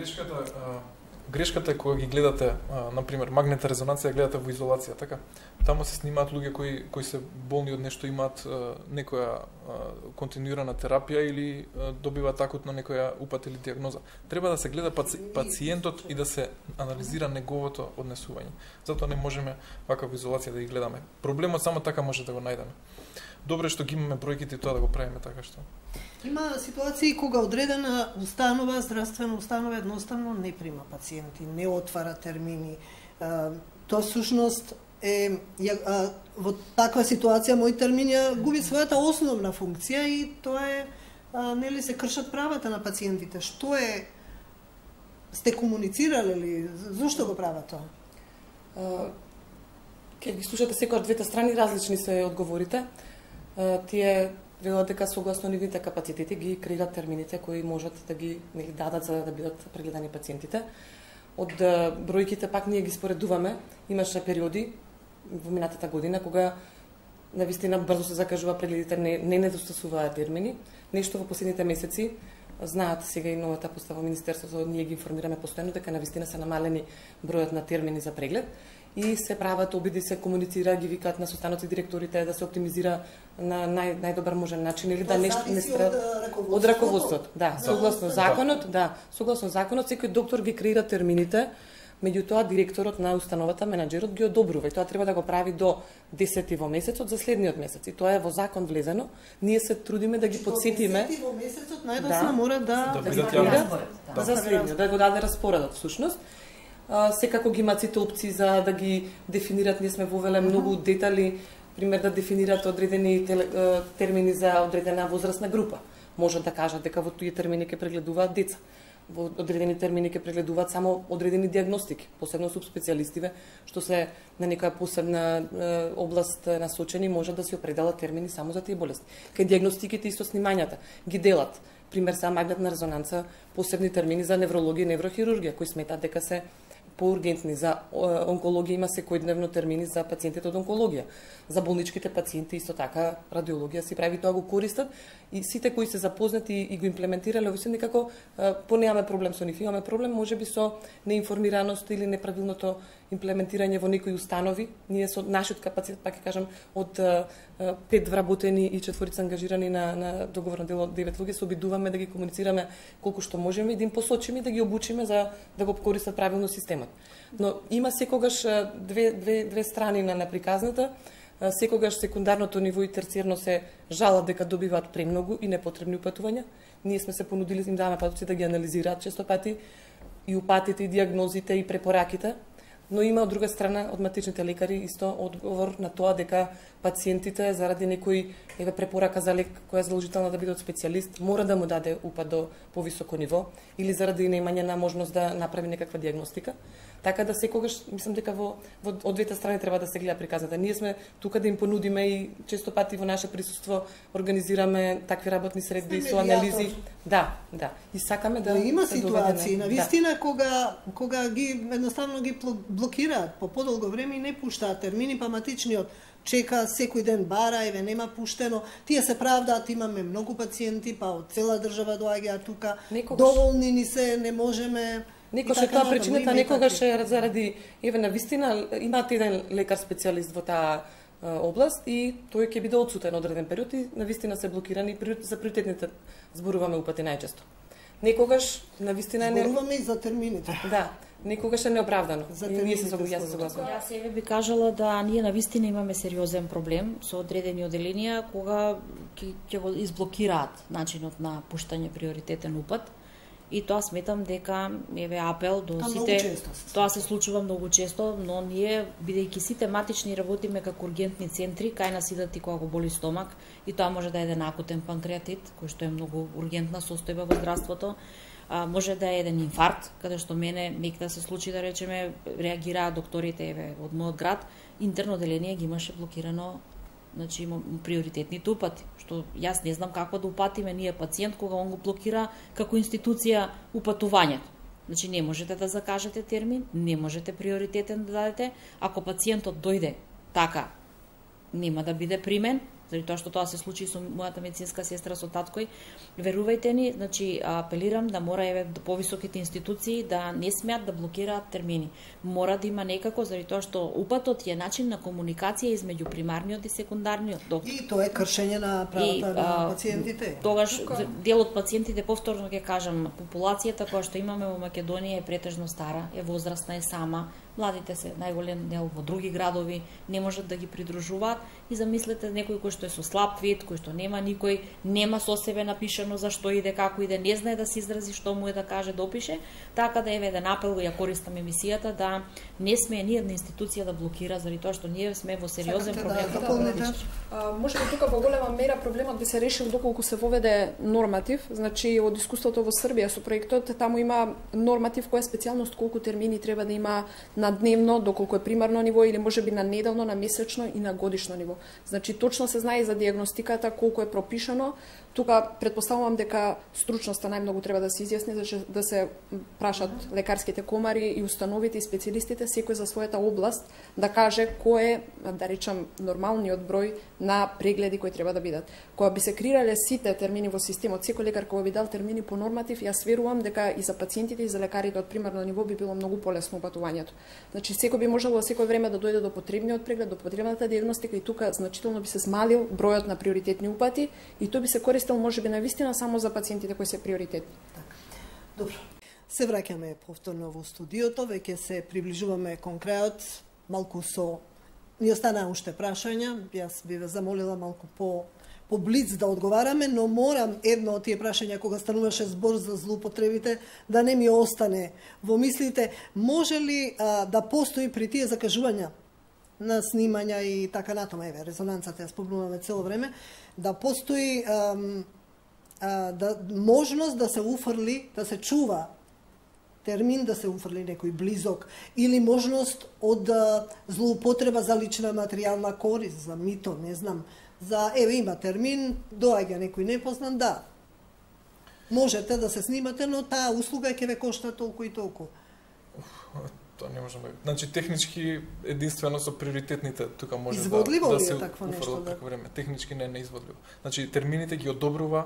грешката е кога ги гледате, например, магнетна резонанција гледате во изолација, така? Таму се снимаат луѓе кои се болни од нешто, имаат некоја континуирана терапија или добиваат акутно некоја упат или диагноза. Треба да се гледа пациентот и да се анализира неговото однесување. Затоа не можеме ваква изолација да ги гледаме. Проблемот само така може да го најдеме. Добре што ги имаме бројките и тоа да го правиме така што. Има ситуации кога одредена установа, здравствена установа едноставно не прима пациенти, не отвара термини. Тоа всушност е во таква ситуација мој термин ја губи својата основна функција и тоа е нели се кршат правата на пациентите. Што е сте комуницирале ли? Зошто го прават тоа? Ке ги слушате секој од двете страни, различни се одговорите. Тие велат дека согласно нивните капацитети ги креират термините кои можат да ги дадат за да бидат прегледани пациентите. Од бројките пак ние ги споредуваме. Имаше периоди во минатата година кога навистина брзо се закажува прегледите, не недостасуваат термини. Нешто во последните месеци знаат сега и новата постава во министерството, ние ги информираме постојано дека навистина се намалени бројот на термини за преглед и се прават обиди, се комуницира, ги викаат на состаноци директорите да се оптимизира на најдобар можен начин или да нешто не стра од раководството. Да, согласно законот, секој доктор ги креира термините, меѓутоа директорот на установата, менаџерот ги одобрува и тоа треба да го прави до 10 во месецот за следниот месец. И тоа е во закон влезено. Ние се трудиме да ги подсетиме. 10 во месецот најдосно мора да за следниот, да го даде распоредот всушност. Секако ги имаат сите опции за да ги дефинират, ние сме вовеле многу детали, пример да дефинират одредени термини за одредена возрастна група. Можат да кажат дека во тие термини ќе прегледуваат деца. Во одредени термини ќе прегледуваат само одредени диагностики, посебно субспецијалистиве, што се на некоја посебна област насочени, можат да се определат термини само за тие болести. Кај диагностиките исто снимањата ги делат. Пример за магнетна резонанца, посебни термини за неврологија и неврохирургија, кои сметаат дека се поургентни. За онкологија има секојдневно термини за пациентите од онкологија. За болничките пациенти исто така радиологија си прави, тоа го користат и сите кои се запознати и го имплементирале, овие некако понемаме проблем со нив. Имаме проблем можеби со неинформираност или неправилното имплементирање во некои установи. Ние со нашиот капацитет, пак ќе кажам, од 5 вработени и 4 ангажирани на договорно дело од 9 луѓе, се обидуваме да ги комуницираме колку што можеме и да им посочиме и да ги обучиме за да го користат правилно системот. Но има секогаш две страни на приказната. Секогаш секундарното ниво и терциерно се жалат дека добиваат премногу и непотребни упатувања. Ние сме се понудили им даваме патоци да ги анализираат често пати и упатите, и диагнозите, и препораките. Но има од друга страна од матичните лекари исто одговор на тоа дека пациентите заради некој препорака за лек која е задолжителна да биде од специјалист мора да му даде упат до повисоко ниво или заради немање на можност да направи некаква диагностика. Така да секогаш мислам дека од двете страни треба да се гледа приказната. Ние сме тука да им понудиме и често пати во наше присуство организираме такви работни средби со анализи. Да. И сакаме да има ситуации на вистина кога ги едноставно ги блокираат по подолго време и не пуштаат термини, па матичниот чека секој ден бара, еве нема пуштено. Тие се правдаат, имаме многу пациенти, па од цела држава доаѓаат тука. Доволни ни се, не можеме. Некогаш е тоа причината, некогаш е заради еве на вистина имате еден лекар специјалист во таа област и тој ќе биде отсутен одреден период и на вистина се блокирани за приоритетните зборуваме упати најчесто. Некогаш на вистина не зборуваме и за термините. Да, некогаш е неоправдано. И ние се согласуваме. Јас еве би кажала да ние на вистина имаме сериозен проблем со одредени оделенија кога ќе го изблокираат начинот на пуштање приоритетен упат И тоа сметам дека еве апел до сите. Тоа се случува многу често, но ние бидејќи сите тематични работиме како ургентни центри, кај нас идат и кога го боли стомак, и тоа може да е еден акутен панкреатит, кој што е многу ургентна состојба во здравството. Може да е еден инфаркт, каде што мене некогаш се случи, да речеме, реагираат докторите еве од мојот град, интерно оделение ги имаше блокирано, значи има приоритетните упати, што јас не знам како да упатиме ние пациент кога он го блокира како институција упатувањето. Значи не можете да закажете термин, не можете приоритетен да дадете, ако пациентот дојде така, нема да биде примен, заради тоа што тоа се случи со мојата медицинска сестра со таткој. Верувајте ни, значи апелирам да мора еве повисоките институции да не смеат да блокираат термини. Мора да има некако, заради тоа што упатот е начин на комуникација измеѓу примарниот и секундарниот доктор. И тоа е кршење на правата на пациентите. Тогаш дел од пациентите, повторно ќе кажам, популацијата која што имаме во Македонија е претежно стара, е возрастна, е сама. Младите се најголем дел во други градови, не можат да ги придружуваат, и замислете некој кој што е со слаб вид, кој што нема никој, нема со себе напишано за што иде, како иде, не знае да се изрази, што му е да каже, да опише, така да еве еден апел, ја користам емисијата, да не смее ни една институција да блокира, заради тоа што ние сме во сериозен проблем. Може би тука во голема мера проблемот би се решил доколку се воведе норматив, значи од искуството во Србија со проектот, таму има норматив која специјалност колку термини треба да има на дневно, доколку е примарно ниво, или може би на неделно, на месечно и на годишно ниво. Значи точно се знае за диагностиката колку е пропишано. Тука предпоставувам дека стручноста најмногу треба да се изјасни, да се прашат лекарските комари и установите и специјалистите секој за својата област да каже кој е, да речам, нормалниот број на прегледи кои треба да бидат. Кога би се креирале сите термини во системот, секој лекар кога би дал термини по норматив, јас верувам дека и за пациентите и за лекарите од примарно ниво би било многу полесно упатувањето. Значи секој би можел во секој време да дојде до потребниот преглед, до потребната диагностика, и тука значително би се смалил бројот на приоритетни упати, и тоа би се користел можеби навистина само за пациентите кои се приоритетни. Така. Добро. Се враќаме повторно во студиото, веќе се приближуваме кон крајот, малку со ни остана уште прашања. Јас би ве замолила малку по блиц да одговараме, но морам едно од тие прашања кога стануваше збор за злоупотребите да не ми остане во мислите. Може ли да постои при тие закажувања на снимања и така натаму, еве резонанцата ја спомнуваме цело време, да постои можност да се уфрли, да се чува термин, да се уфрли некој близок, или можност од злоупотреба за лична материјална корист, за мито, не знам, за еве има термин, доаѓа некој непознат, да. Можете да се снимате, но таа услуга ќе ве кошта толку и толку. Тоа не можеме. Значи технички единствено со приоритетните тука може изводливо да се такво нешто да време. Технички не е изводливо. Значи термините ги одобрува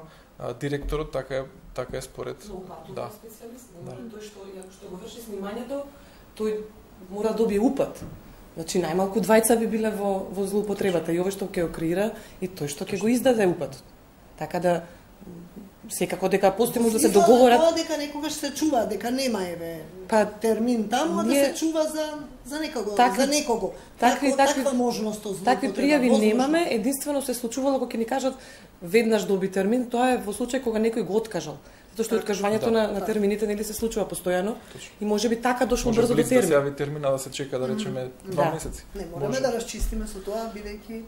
директорот, така е според да. Специјалист, тој што го врши снимањето, тој мора да добие упат. Значи најмалку двајца би биле во злоупотребата, и овој што ќе го креира и тој што ќе го издаде упатот. Така да секако дека постои може да се договорат. Тоа дека некогаш се чува дека нема еве термин таму, да се чува за некого, за некого. Таква можност од такви пријави немаме, единствено се случувало кога ќе ни кажат веднаш доби термин, тоа е во случај кога некој го откажал. Затоа што откажувањето на термините нели се случува постојано и можеби така дошло брзо до термин. Може да се јави термин, а да се чека да речеме 2 месеци. Не мораме да расчистиме со тоа, бидејќи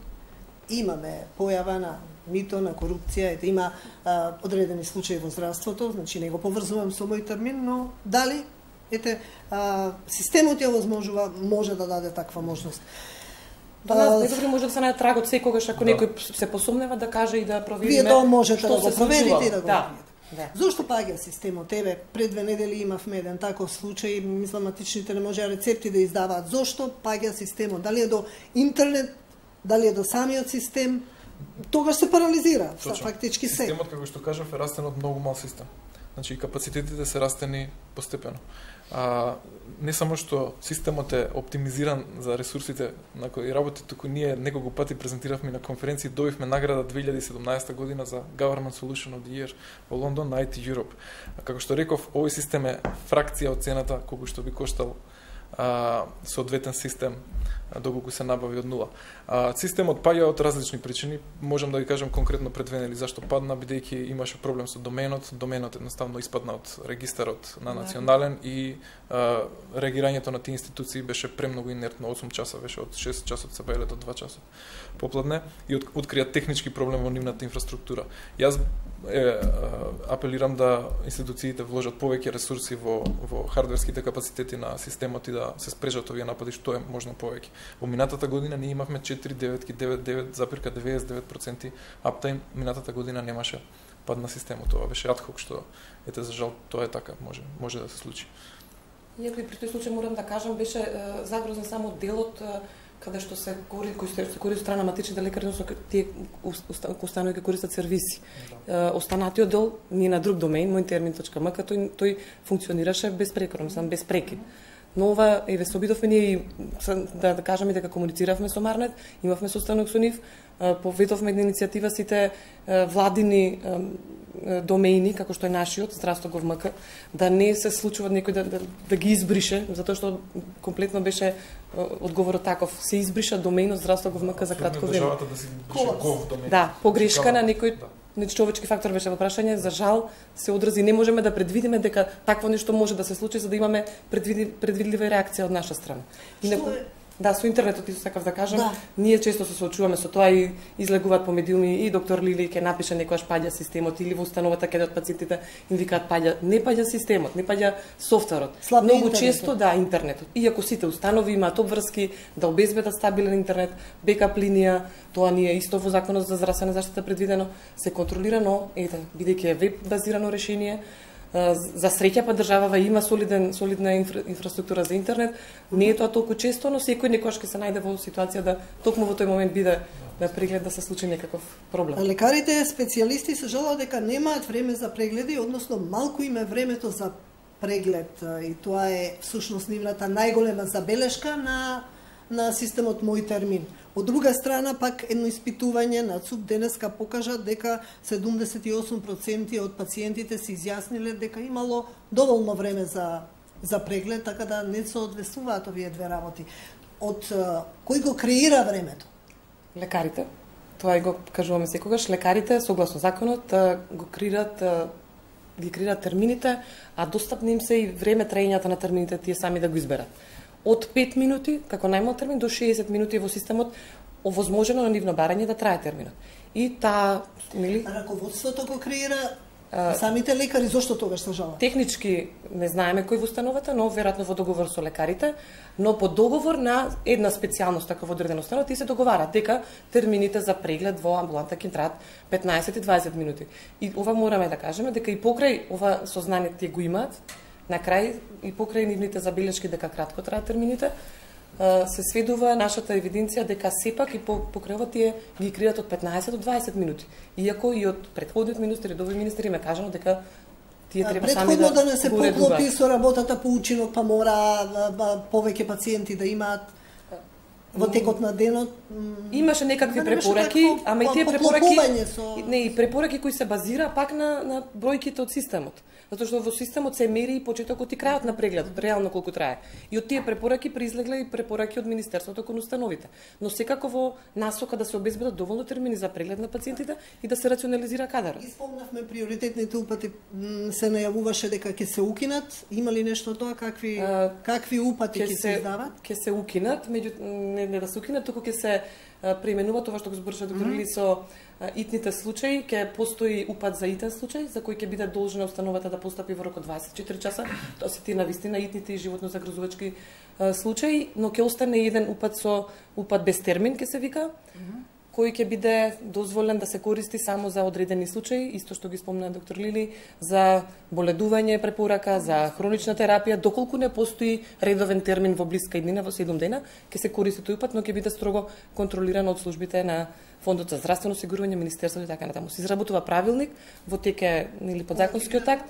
имаме појава на мито, на корупција, има одредени случаи во здравството, значи не го поврзувам со мој термин, но дали системот ја возможува, може да даде таква можност. Недобро може да се најде трагот секогаш ако некој се посомнева да каже и да провериме. Вие тоа можете да го проверите и да го видите. Да. Зошто паѓа системот? Еве, пред 2 недели имавме еден таков случај, мислам матичните не можеа рецепти да издаваат. Зошто паѓа системот? Дали е до интернет, дали е до самиот систем? Тогаш се парализира, фактички се. Системот, како што кажав, е растен од многу мал систем. Значи, капацитетите се растени постепено. Не само што системот е оптимизиран за ресурсите на кои работи, туку ние неколку пати презентиравме на конференции, добивме награда 2017 година за Government Solution of the Year во Лондон на IT Europe. Како што реков, овој систем е фракција од цената колку што би коштал соодветен систем доколку се набави од нула. Системот паѓа од различни причини. Можам да ви кажам конкретно пред две недели зашто падна, бидејќи имаше проблем со доменот. Доменот едноставно испадна од регистарот на национален и реагирањето на тие институции беше премногу инертно. 8 часа беше од 6 часот се бајле до 2 часот попладне и открија технички проблем во нивната инфраструктура. Јас апелирам да институциите вложат повеќе ресурси во хардверските капацитети на системот и да се спречат овие напади што е можно повеќе. Во минатата година ние имавме 99,99% аптаим, минатата година немаше пад на системот. Това беше адхок, што ете за жал тоа е така, може да се случи. Иако и при тој случај морам да кажам беше загрозен само делот каде што се користи страна матичните лекари, односно тие установи кои користат сервиси. Останатиот дел ние на друг домен, moitermin.mk, тој функционираше безпрекорно, сам без прекид. Но ова еве се обидовме ние и да кажеме дека комунициравме со Марнет, имавме состанок со нив, поведовме една иницијатива сите владини домени, како што е нашиот, Здравство.gov.mk, да не се случува некој да ги избрише, затоа што комплетно беше одговорот таков. Се избриша доменот Здравство.gov.mk за кратко време. Да се избрише гов домен. Да, погрешка на некој човечки фактор беше во прашање, за жал се одрази. Не можеме да предвидиме дека такво нешто може да се случи за да имаме предвидлива реакција од наша страна. Да, со интернетот исто сакав да кажам, ние често се соочуваме со тоа и излегуваат по медиуми и доктор Лили ќе напише некојаш паѓа системот или во установата каде од пациентите им викаат паѓа, не паѓа системот, не паѓа софтверот. Многу често интернетот. Иако сите установи имаат обврски да обезбедат стабилен интернет, бекап линија, тоа ни е исто во Законот за здравствена заштита предвидено, се контролира, но бидејќи е веб базирано решение, за среќа па државава има солидна инфраструктура за интернет, не е тоа толку често, но секој некогаш ќе се најде во ситуација да токму во тој момент биде преглед да се случи некаков проблем. Лекарите специјалисти се жалат дека немаат време за прегледи, односно малку им е времето за преглед и тоа е всушност нивната најголема забелешка на системот moitermin. Од друга страна, пак едно испитување на ЦУП денеска покажа дека 78% од пациентите се изјасниле дека имало доволно време за преглед, така да не се одвесуваат овие две работи. Од кој го креира времето? Лекарите. Тоа и го кажуваме секогаш. Лекарите, согласно законот, ги креираат термините, а достапни им се и време траењата на термините тие сами да го изберат. Од 5 минути, како најмал термин, до 60 минути во системот овозможено на нивно барање да трае терминот. И таа, нели? Раководството го креира самите лекари, зошто тогаш се жалат? Технички не знаеме кој во установата, но веројатно во договор со лекарите, но по договор на една специјалност така во одредена установа тие се договараат дека термините за преглед во амбуланта ќе траат 15 и 20 минути. И ова мораме да кажеме дека и покрај ова сознание тие го имаат, на крај и покрај нивните забелешки дека кратко траат термините, се сведува нашата евиденција дека сепак и покрај ова тие ги креираат од 15 до 20 минути. Иако и од претходниот министер, редови министер им е кажано дека тие треба сами да не се поклопи со работата по учинок, па мора повеќе пациенти да имаат во текот на денот. Имаше некакви препораки, ама и тие препораки не и препораки кои се базира пак на бројките од системот. Затоа што во системот се мери и почетокот и крајот на прегледот, реално колку трае. И од тие препораки произлегле и препораки од Министерството кон установите. Но секако во насока да се обезбедат доволно термини за преглед на пациентите и да се рационализира кадарот. Исполнавме приоритетните упати, се најавуваше дека ќе се укинат. Има ли нешто тоа, какви упати ќе се издават? Ќе се укинат, не да се укинат, туку ќе се преименува тоа што го зборуваше доктор Лили со итните случаи, ќе постои упат за итен случај, за кој ќе биде должна установата да постапи во рок од 24 часа, тоа се тие навистина итните и животно загрозувачки случаи, но ќе остане еден упат без термин, ќе се вика, кој ќе биде дозволен да се користи само за одредени случаи, исто што ги спомна доктор Лили, за боледување препорака, за хронична терапија, доколку не постои редовен термин во блиска иднина, во 7 дена, ќе се користи тој упат, но ќе биде строго контролирано од службите на Фондот за здравствено осигурување, Министерството и така натаму. Се изработува правилник во теке или подзаконскиот акт.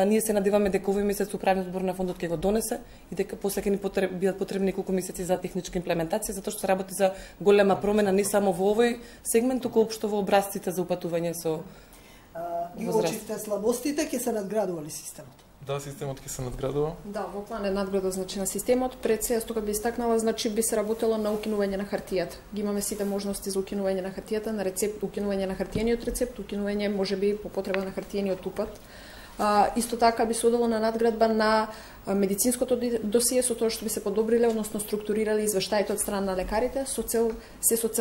Ние се надеваме дека овој месец управниот одбор на фондот ќе го донесе и дека после ќе ни бидат потребни неколку месеци за техничка имплементација, затоа што се работи за голема промена не само во овој сегмент, туку општо во образците за упатување со ги уочивте слабостите, ќе се надградували системот. Да, системот ќе се надградува. Да, во план е надграда значи на системот. Пред се, што би истакнала, значи би се работело на укинување на хартијата. Ги имаме сите можности за укинување на хартијата, на рецепт, укинување на хартиениот рецепт, укинување можеби по потреба на хартиениот упат. Исто така би се одало на надградба на медицинското досие со тоа што би се подобриле, односно структурирали извештаите од страна на лекарите, со цел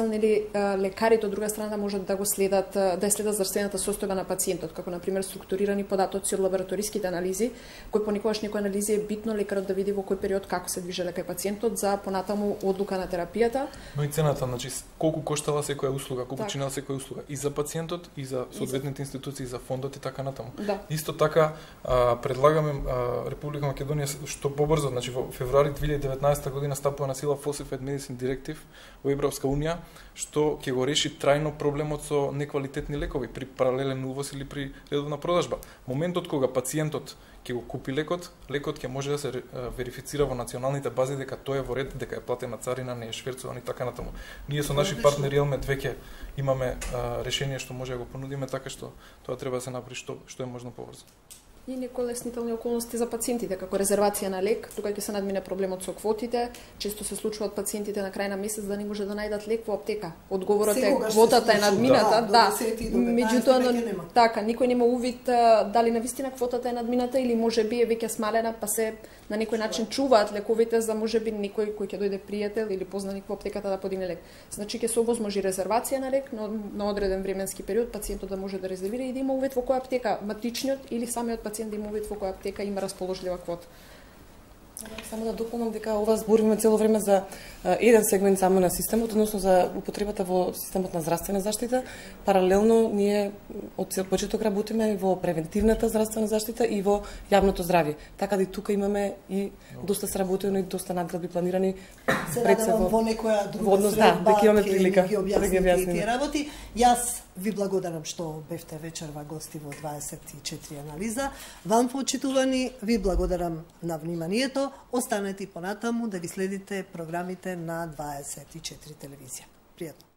нели лекарите од друга страна можат да го следат, да следат здравствената состојба на пациентот, како на пример структурирани податоци од лабораториските анализи, кои понекогаш некои анализи е битно лекарот да види во кој период како се движи кај пациентот за понатаму одлука на терапијата. Но и цената, значи колку коштала секоја услуга, колку чинела секоја услуга и за пациентот и за соодветните институции, за фондот и така натаму. Да. Исто така предлагаме Република Македонија што побрзо, значи во февруари 2019 година стапува на сила Falsified Medicine Directive во Европска унија, што ќе го реши трајно проблемот со неквалитетни лекови при паралелен увоз или при редовна продажба. Моментот кога пациентот ќе го купи лекот ќе може да се верифицира во националните бази дека тој е во ред, дека е платена царина, не е шверцуван и така натаму. Ние со наши партнери Елмед веќе имаме решение што може да го понудиме, така што тоа треба да се направи што е можно побрзо. И некои леснителни околности за пациентите, како резервација на лек, тука ќе се надмине проблемот со квотите. Често се случуваат пациентите на крај на месец да не може да најдат лек во аптека. Одговорот е квотата е надмината, да. Меѓутоа така, никој нема увид дали навистина квотата е надмината или можеби е веќе смалена, па се на некој начин чуваат лековите за можеби некој кој ќе дојде пријател или познаник во аптеката да подигне лек. Значи ќе се овозможи резервација на лек, но на одреден временски период пациентот да може да резервира и да има увид во која аптека, матичниот или самиот пациент да има увид во која аптека има расположлива квота. Само да дополнам дека ова збориме цело време за еден сегмент само на системот, односно за употребата во системот на здравствена заштита. Паралелно ние од цел почеток работиме во превентивната здравствена заштита и во јавното здравје. Така да и тука имаме и доста сработено и доста надградби планирани пред се во некоја друга средба, дека имаме прилика да ги објасниме тие работи. Јас ви благодарам што бевте вечерва гости во 24 анализа. Вам почитувани, ви благодарам на вниманието. Останете и понатаму да ги следите програмите на 24 телевизија. Пријатно.